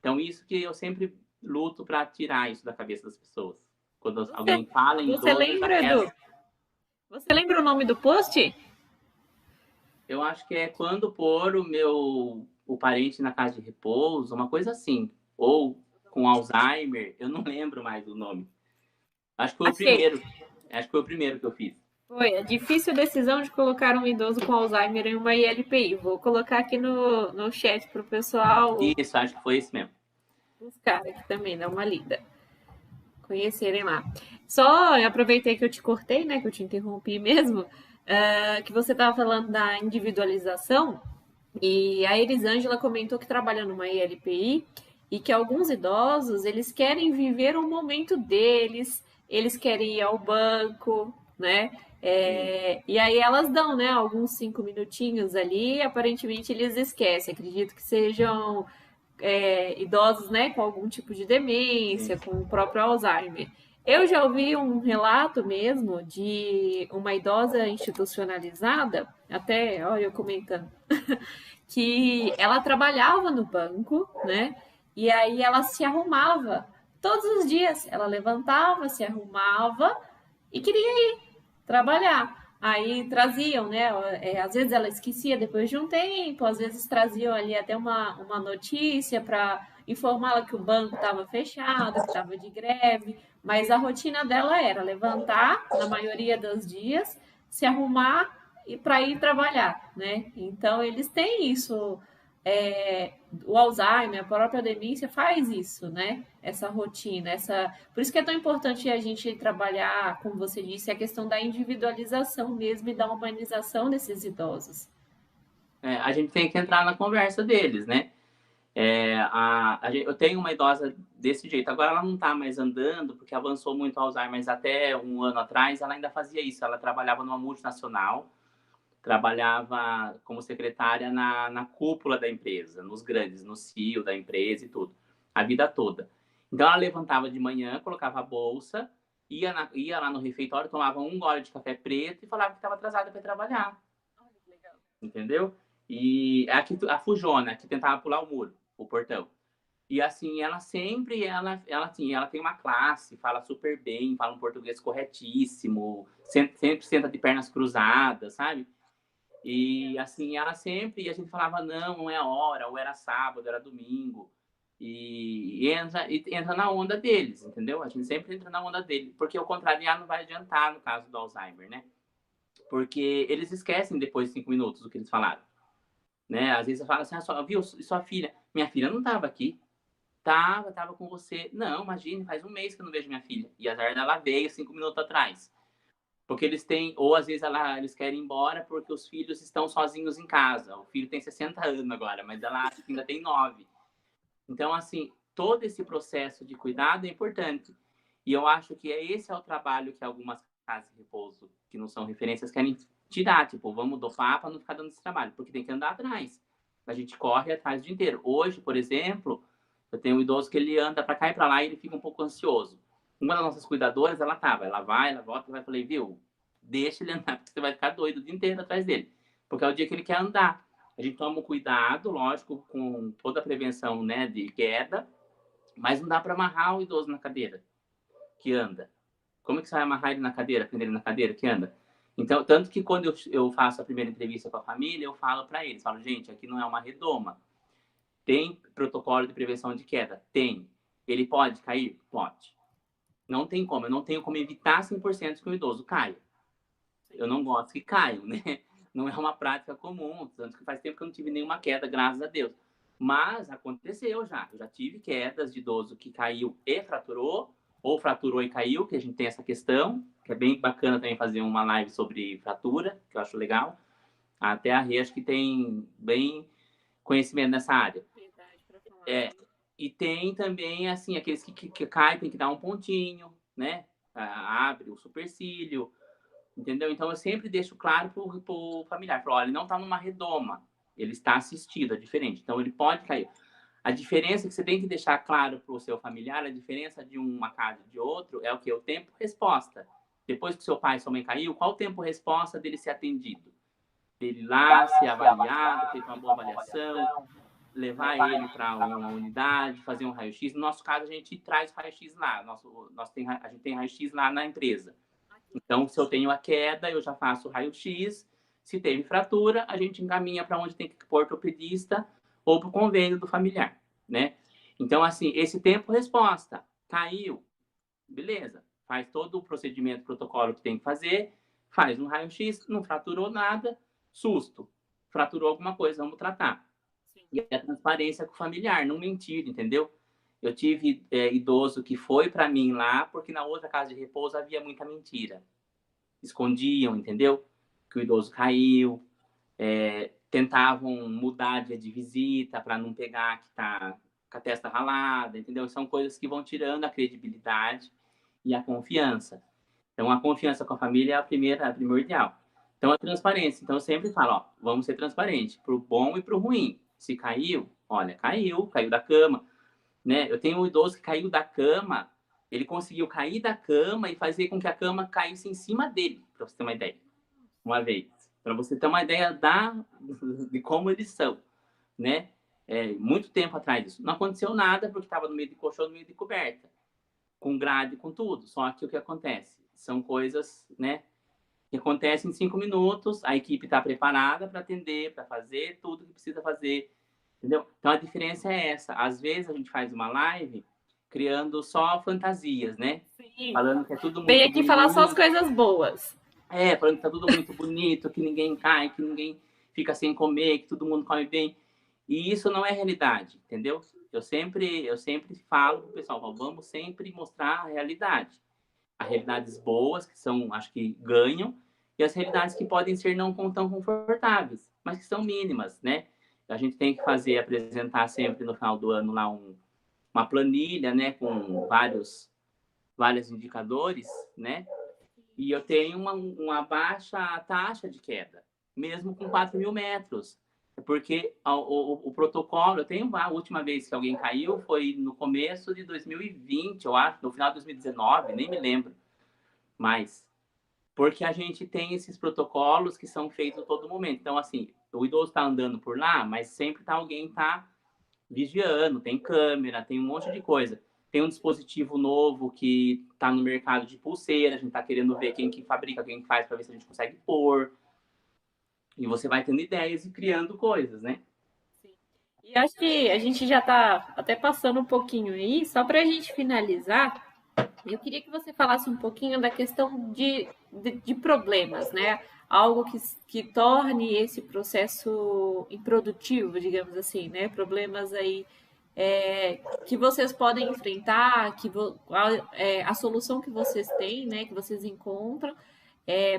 Então, isso que eu sempre luto para tirar isso da cabeça das pessoas. Quando Você, alguém fala em você idoso, eu já lembra, quero. Edu? Você lembra o nome do post? Eu acho que é quando pôr o parente na casa de repouso, uma coisa assim. Ou com Alzheimer, eu não lembro mais o nome. Acho que foi o Achei. primeiro. Acho que foi o primeiro que eu fiz. Foi a difícil decisão de colocar um idoso com Alzheimer em uma ILPI. Vou colocar aqui no chat para o pessoal Isso, acho que foi esse mesmo. buscar aqui também, dar uma lida, conhecerem lá. Só eu aproveitei que eu te cortei, né, que eu te interrompi mesmo, que você estava falando da individualização, e a Elisângela comentou que trabalha numa ILPI e que alguns idosos, eles querem viver o momento deles, eles querem ir ao banco, né? E aí elas dão, né, alguns 5 minutinhos ali, aparentemente eles esquecem. Acredito que sejam idosos, né, com algum tipo de demência, Sim. com o próprio Alzheimer. Eu já ouvi um relato mesmo de uma idosa institucionalizada, até, olha eu comentando, que ela trabalhava no banco, né? E aí ela se arrumava todos os dias. Ela levantava, se arrumava e queria ir trabalhar. Aí traziam, né? Às vezes ela esquecia depois de um tempo, às vezes traziam ali até uma notícia para informá-la que o banco estava fechado, que estava de greve, mas a rotina dela era levantar, na maioria dos dias, se arrumar e para ir trabalhar, né? Então eles têm isso, o Alzheimer, a própria demência faz isso, né? Essa rotina, por isso que é tão importante a gente trabalhar, como você disse, a questão da individualização mesmo e da humanização desses idosos. A gente tem que entrar na conversa deles, né? Eu tenho uma idosa desse jeito. Agora ela não está mais andando, porque avançou muito o Alzheimer, mas até um ano atrás ela ainda fazia isso. Ela trabalhava numa multinacional, trabalhava como secretária na cúpula da empresa, nos grandes, no CEO da empresa e tudo, a vida toda. Então ela levantava de manhã, colocava a bolsa, ia lá no refeitório, tomava um gole de café preto e falava que estava atrasada para trabalhar. Entendeu? E a Fujona, que tentava pular o muro, o portão. E assim, ela sempre, ela tem uma classe, fala super bem, fala um português corretíssimo, sempre senta de pernas cruzadas, sabe? E assim, e a gente falava, não, não é hora, ou era sábado, era domingo. E entra na onda deles, entendeu? A gente sempre entra na onda dele, porque o contrariar não vai adiantar no caso do Alzheimer, né? Porque eles esquecem depois de 5 minutos o que eles falaram, né? Às vezes você fala assim, viu, e sua filha? Minha filha não estava aqui. Tava com você. Não, imagine, faz um mês que eu não vejo minha filha. E a Zarda, ela veio 5 minutos atrás. Porque eles têm, ou às vezes eles querem ir embora porque os filhos estão sozinhos em casa. O filho tem 60 anos agora, mas ela acha que ainda tem 9. Então, assim, todo esse processo de cuidado é importante. E eu acho que esse é o trabalho que algumas casas de repouso, que não são referências, querem tirar. Tipo, vamos dopar para não ficar dando esse trabalho, porque tem que andar atrás. A gente corre atrás o dia inteiro. Hoje, por exemplo, eu tenho um idoso que ele anda para cá e para lá e ele fica um pouco ansioso. Uma das nossas cuidadoras, ela vai, ela volta, ela falei, viu, deixa ele andar, porque você vai ficar doido o dia inteiro atrás dele. Porque é o dia que ele quer andar. A gente toma um cuidado, lógico, com toda a prevenção, né, de queda, mas não dá para amarrar o idoso na cadeira que anda. Como é que você vai amarrar ele na cadeira, prender ele na cadeira que anda? Então, tanto que quando eu faço a primeira entrevista com a família, eu falo para eles, falo, gente, aqui não é uma redoma. Tem protocolo de prevenção de queda? Tem. Ele pode cair? Pode. Não tem como. Eu não tenho como evitar 100% que o idoso caia. Eu não gosto que caiam, né? Não é uma prática comum, tanto que faz tempo que eu não tive nenhuma queda, graças a Deus. Mas aconteceu já. Eu já tive quedas de idoso que caiu e fraturou, ou fraturou e caiu, que a gente tem essa questão, que é bem bacana também fazer uma live sobre fratura, que eu acho legal. Até a Rê, acho que tem bem conhecimento nessa área. E tem também, assim, aqueles que caem, tem que dar um pontinho, né? Abre o supercílio, entendeu? Então, eu sempre deixo claro pro familiar. Falo, olha, ele não está numa redoma, ele está assistido, é diferente. Então, ele pode cair. A diferença que você tem que deixar claro pro seu familiar, a diferença de uma casa e de outro é o que? O tempo-resposta. Depois que seu pai e sua mãe caiu, qual o tempo-resposta dele ser atendido? Dele ir lá, ser avaliado, feito uma boa avaliação, levar ele para uma unidade, fazer um raio-x. No nosso caso, a gente traz raio-x lá. A gente tem raio-x lá na empresa. Então, se eu tenho a queda, eu já faço raio-x. Se teve fratura, a gente encaminha para onde tem que ir para o ortopedista ou para o convênio do familiar, né? Então, assim, esse tempo-resposta, caiu, beleza. faz todo o procedimento, protocolo que tem que fazer, faz um raio-x, não fraturou nada, susto, fraturou alguma coisa, vamos tratar. Sim. E a transparência com o familiar, não mentir, entendeu? Eu tive idoso que foi para mim lá, porque na outra casa de repouso havia muita mentira. Escondiam, entendeu? Que o idoso caiu, tentavam mudar dia de visita para não pegar que tá com a testa ralada, entendeu? São coisas que vão tirando a credibilidade e a confiança. Então, a confiança com a família é a primordial. Então, a transparência. Então, eu sempre falo, ó, vamos ser transparentes, pro bom e pro ruim. Se caiu, olha, caiu da cama, né? Eu tenho um idoso que caiu da cama, ele conseguiu cair da cama e fazer com que a cama caísse em cima dele, para você ter uma ideia. Uma vez. Para você ter uma ideia de como eles são, né? Muito tempo atrás disso. Não aconteceu nada porque estava no meio de colchão, no meio de coberta, com grade, com tudo. Só que o que acontece? São coisas, né, que acontecem em 5 minutos, a equipe está preparada para atender, para fazer tudo que precisa fazer, entendeu? Então a diferença é essa. Às vezes a gente faz uma live criando só fantasias, né? Sim. Falando que é tudo Vem muito aqui falar só as bonito. coisas boas. Falando que tá tudo muito bonito, que ninguém cai, que ninguém fica sem comer, que todo mundo come bem. E isso não é realidade, entendeu? Eu sempre falo pro pessoal, vamos sempre mostrar a realidade. As realidades boas, que são, acho que ganham, e as realidades que podem ser não tão confortáveis, mas que são mínimas, né? A gente tem que apresentar sempre no final do ano lá uma planilha, né, com vários indicadores, né? E eu tenho uma baixa taxa de queda, mesmo com 4.000 metros. Porque o protocolo, eu tenho a última vez que alguém caiu foi no começo de 2020, eu acho, no final de 2019, nem me lembro mais. Porque a gente tem esses protocolos que são feitos a todo momento. Então, assim, o idoso está andando por lá, mas sempre alguém tá vigiando, tem câmera, tem um monte de coisa. Tem um dispositivo novo que está no mercado de pulseira, a gente está querendo ver quem que fabrica, quem que faz, para ver se a gente consegue pôr. E você vai tendo ideias e criando coisas, né? Sim. E acho que a gente já está até passando um pouquinho aí, só para a gente finalizar, eu queria que você falasse um pouquinho da questão de problemas, né? Algo que torne esse processo improdutivo, digamos assim, né? Problemas aí que vocês podem enfrentar, a solução que vocês têm, né? Que vocês encontram,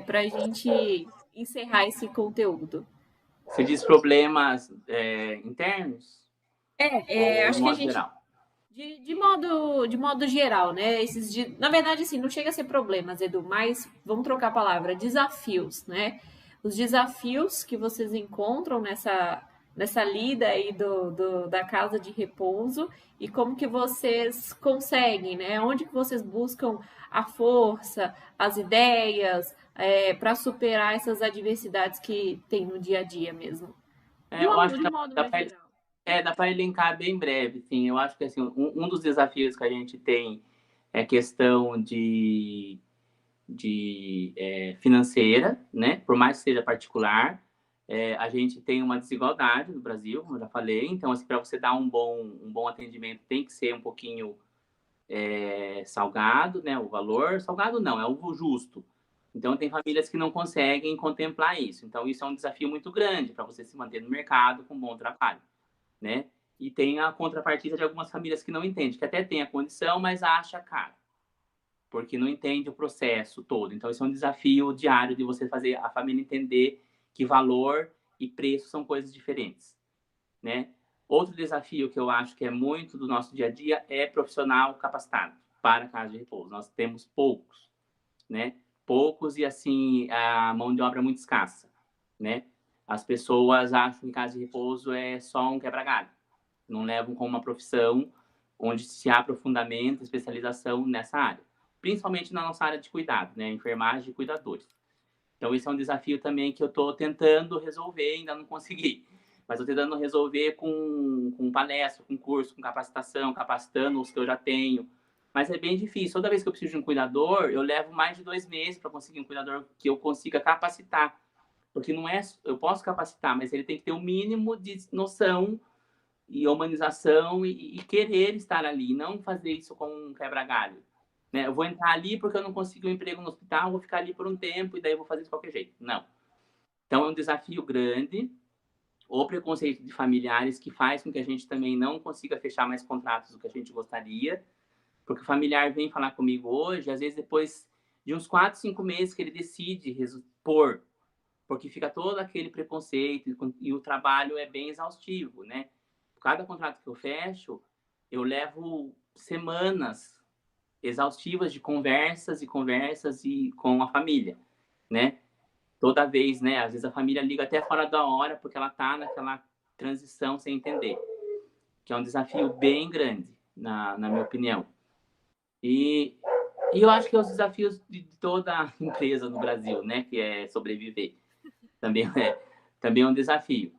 para a gente encerrar esse conteúdo. Você diz problemas internos ou de Acho que a modo gente geral? de modo geral, né? Na verdade, assim, não chega a ser problemas, Edu, mas vamos trocar a palavra, desafios, né? Os desafios que vocês encontram nessa lida aí da casa de repouso e como que vocês conseguem, né? Onde que vocês buscam a força, as ideias, para superar essas adversidades que tem no dia a dia mesmo. Eu acho que De um modo mais geral. dá para elencar bem breve, sim. Eu acho que assim, um dos desafios que a gente tem é questão de financeira, né? Por mais que seja particular, a gente tem uma desigualdade no Brasil, como eu já falei. Então, assim, para você dar um bom atendimento, tem que ser um pouquinho salgado, né? O valor salgado não, é o justo. Então, tem famílias que não conseguem contemplar isso. Então, isso é um desafio muito grande para você se manter no mercado com um bom trabalho, né? E tem a contrapartida de algumas famílias que não entendem, que até tem a condição, mas acha caro, porque não entende o processo todo. Então, isso é um desafio diário de você fazer a família entender que valor e preço são coisas diferentes, né? Outro desafio que eu acho que é muito do nosso dia a dia é profissional capacitado para a casa de repouso. Nós temos poucos, né? Poucos e, assim, a mão de obra é muito escassa, né? As pessoas acham que casa de repouso é só um quebra-galho. Não levam como uma profissão onde se há aprofundamento, especialização nessa área. Principalmente na nossa área de cuidado, né? Enfermagem e cuidadores. Então, esse é um desafio também que eu estou tentando resolver, ainda não consegui. Mas estou tentando resolver com palestra, com curso, com capacitação, capacitando os que eu já tenho. Mas é bem difícil. Toda vez que eu preciso de um cuidador, eu levo mais de 2 meses para conseguir um cuidador que eu consiga capacitar. Porque não é... Eu posso capacitar, mas ele tem que ter o mínimo de noção e humanização e querer estar ali. Não fazer isso com um quebra-galho, né? Eu vou entrar ali porque eu não consigo um emprego no hospital, vou ficar ali por um tempo e daí eu vou fazer de qualquer jeito. Não. Então é um desafio grande, o preconceito de familiares que faz com que a gente também não consiga fechar mais contratos do que a gente gostaria, porque o familiar vem falar comigo hoje, às vezes depois de uns 4, 5 meses que ele decide pôr, porque fica todo aquele preconceito e o trabalho é bem exaustivo, né? Cada contrato que eu fecho, eu levo semanas exaustivas de conversas e conversas e com a família, né? Toda vez, né? Às vezes a família liga até fora da hora porque ela tá naquela transição sem entender, que é um desafio bem grande, na minha opinião. E, e eu acho que é os desafios de toda empresa no Brasil, né? Que é sobreviver. Também é um desafio.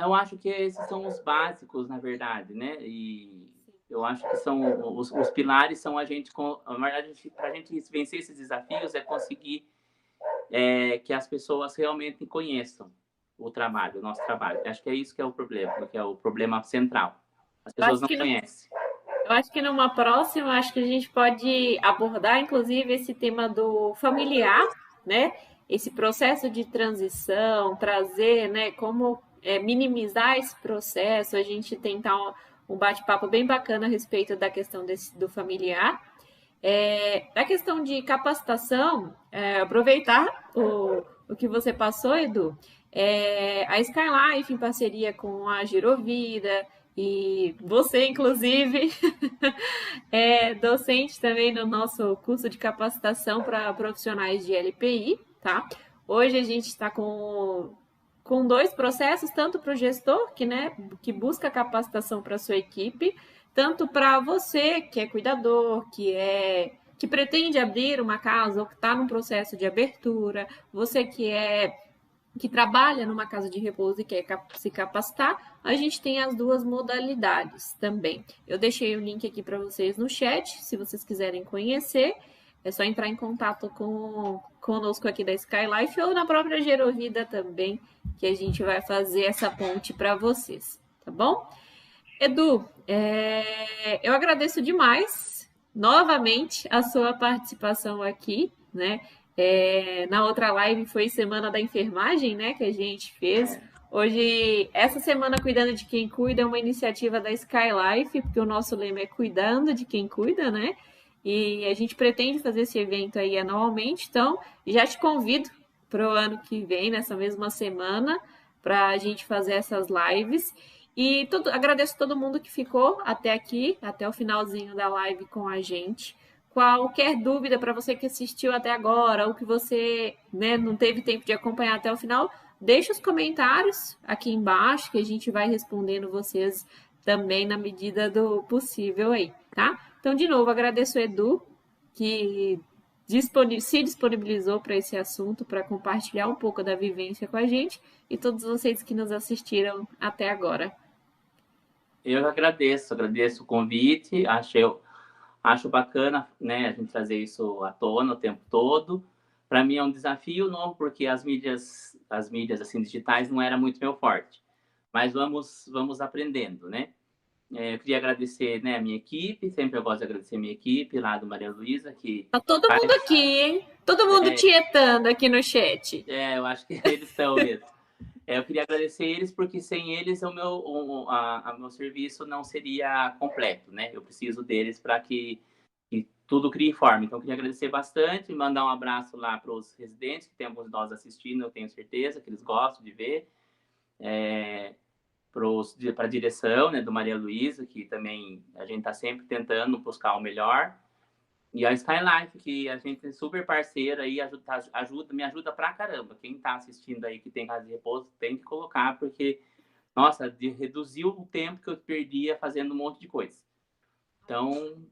Eu acho que esses são os básicos, na verdade, né? E eu acho que são os pilares são a gente, na verdade, para a gente vencer esses desafios é conseguir que as pessoas realmente conheçam o trabalho, o nosso trabalho. Acho que é isso que é o problema, que é o problema central. As Eu pessoas acho não que conhecem. Eu acho que numa próxima, acho que a gente pode abordar, inclusive, esse tema do familiar, né? Esse processo de transição, trazer, né? Como minimizar esse processo, a gente tentar um bate-papo bem bacana a respeito da questão do familiar. Da questão de capacitação, aproveitar o que você passou, Edu, a Skylife, em parceria com a Girovida, e você, inclusive, é docente também no nosso curso de capacitação para profissionais de LPI, tá? Hoje a gente está com dois processos, tanto para o gestor, que busca capacitação para a sua equipe, tanto para você, que é cuidador, que pretende abrir uma casa ou que está num processo de abertura, você que trabalha numa casa de repouso e quer se capacitar, a gente tem as duas modalidades também. Eu deixei o link aqui para vocês no chat, se vocês quiserem conhecer. É só entrar em contato conosco aqui da Skylife ou na própria Gerovida também, que a gente vai fazer essa ponte para vocês, tá bom? Edu, eu agradeço demais, novamente, a sua participação aqui, né? Na outra live foi Semana da Enfermagem, né? Que a gente fez. Hoje, essa semana Cuidando de Quem Cuida é uma iniciativa da Skylife, porque o nosso lema é Cuidando de Quem Cuida, né? E a gente pretende fazer esse evento aí anualmente, então já te convido para o ano que vem, nessa mesma semana, para a gente fazer essas lives. E agradeço todo mundo que ficou até aqui, até o finalzinho da live com a gente. Qualquer dúvida para você que assistiu até agora ou que você não teve tempo de acompanhar até o final, deixa os comentários aqui embaixo que a gente vai respondendo vocês também na medida do possível aí, tá? Então, de novo, agradeço o Edu, que se disponibilizou para esse assunto, para compartilhar um pouco da vivência com a gente e todos vocês que nos assistiram até agora. Eu agradeço o convite, acho bacana, né, a gente trazer isso à tona o tempo todo. Para mim é um desafio novo, porque as mídias assim digitais não era muito meu forte. Mas vamos aprendendo, né? Eu queria agradecer, né, a minha equipe, sempre eu gosto de agradecer a minha equipe lá do Maria Luísa, que tá todo mundo aqui, hein? Todo mundo tietando aqui no chat. Eu acho que eles são mesmo. Eu queria agradecer eles, porque sem eles o meu serviço não seria completo, né? Eu preciso deles para que tudo crie forma. Então, eu queria agradecer bastante, mandar um abraço lá para os residentes, que tem alguns de nós assistindo, eu tenho certeza que eles gostam de ver. Para a direção, né, do Maria Luísa, que também a gente está sempre tentando buscar o melhor. E a Skylife, que a gente é super parceira aí, me ajuda pra caramba. Quem tá assistindo aí que tem casa de repouso tem que colocar, porque, nossa, reduziu o tempo que eu perdia fazendo um monte de coisa. Então,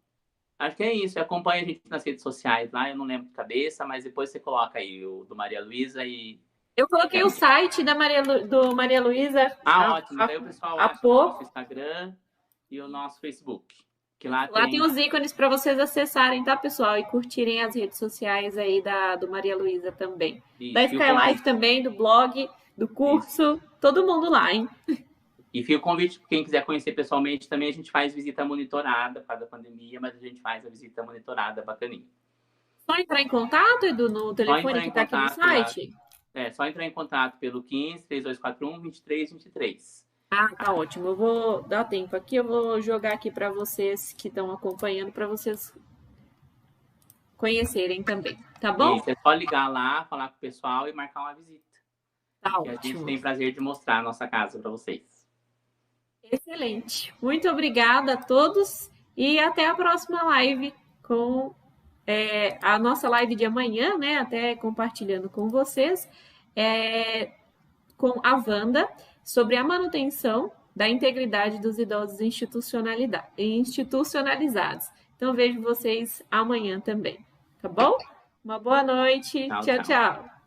acho que é isso. Acompanha a gente nas redes sociais lá, eu não lembro de cabeça, mas depois você coloca aí o do Maria Luísa e... Eu coloquei o site do Maria Luísa. Ótimo. Daí o pessoal acha o nosso Instagram e o nosso Facebook. Que lá tem os ícones para vocês acessarem, tá, pessoal? E curtirem as redes sociais aí do Maria Luísa também. Isso. Da Skylife também, do blog, do curso. Isso. Todo mundo lá, hein? E fica o convite para quem quiser conhecer pessoalmente também, a gente faz visita monitorada por causa da pandemia, mas a gente faz a visita monitorada bacaninha. Só entrar em contato, Edu, no telefone que está aqui no site? Só entrar em contato pelo 15 3241 2323. Ah, tá ótimo. Eu vou dar tempo aqui, eu vou jogar aqui para vocês que estão acompanhando, para vocês conhecerem também, tá bom? Isso, é só ligar lá, falar com o pessoal e marcar uma visita. Tá que ótimo. A gente tem prazer de mostrar a nossa casa para vocês. Excelente. Muito obrigada a todos e até a próxima live com a nossa live de amanhã, né? Até compartilhando com vocês, com a Wanda, sobre a manutenção da integridade dos idosos institucionalizados. Então, vejo vocês amanhã também, tá bom? Uma boa noite. Tchau, tchau.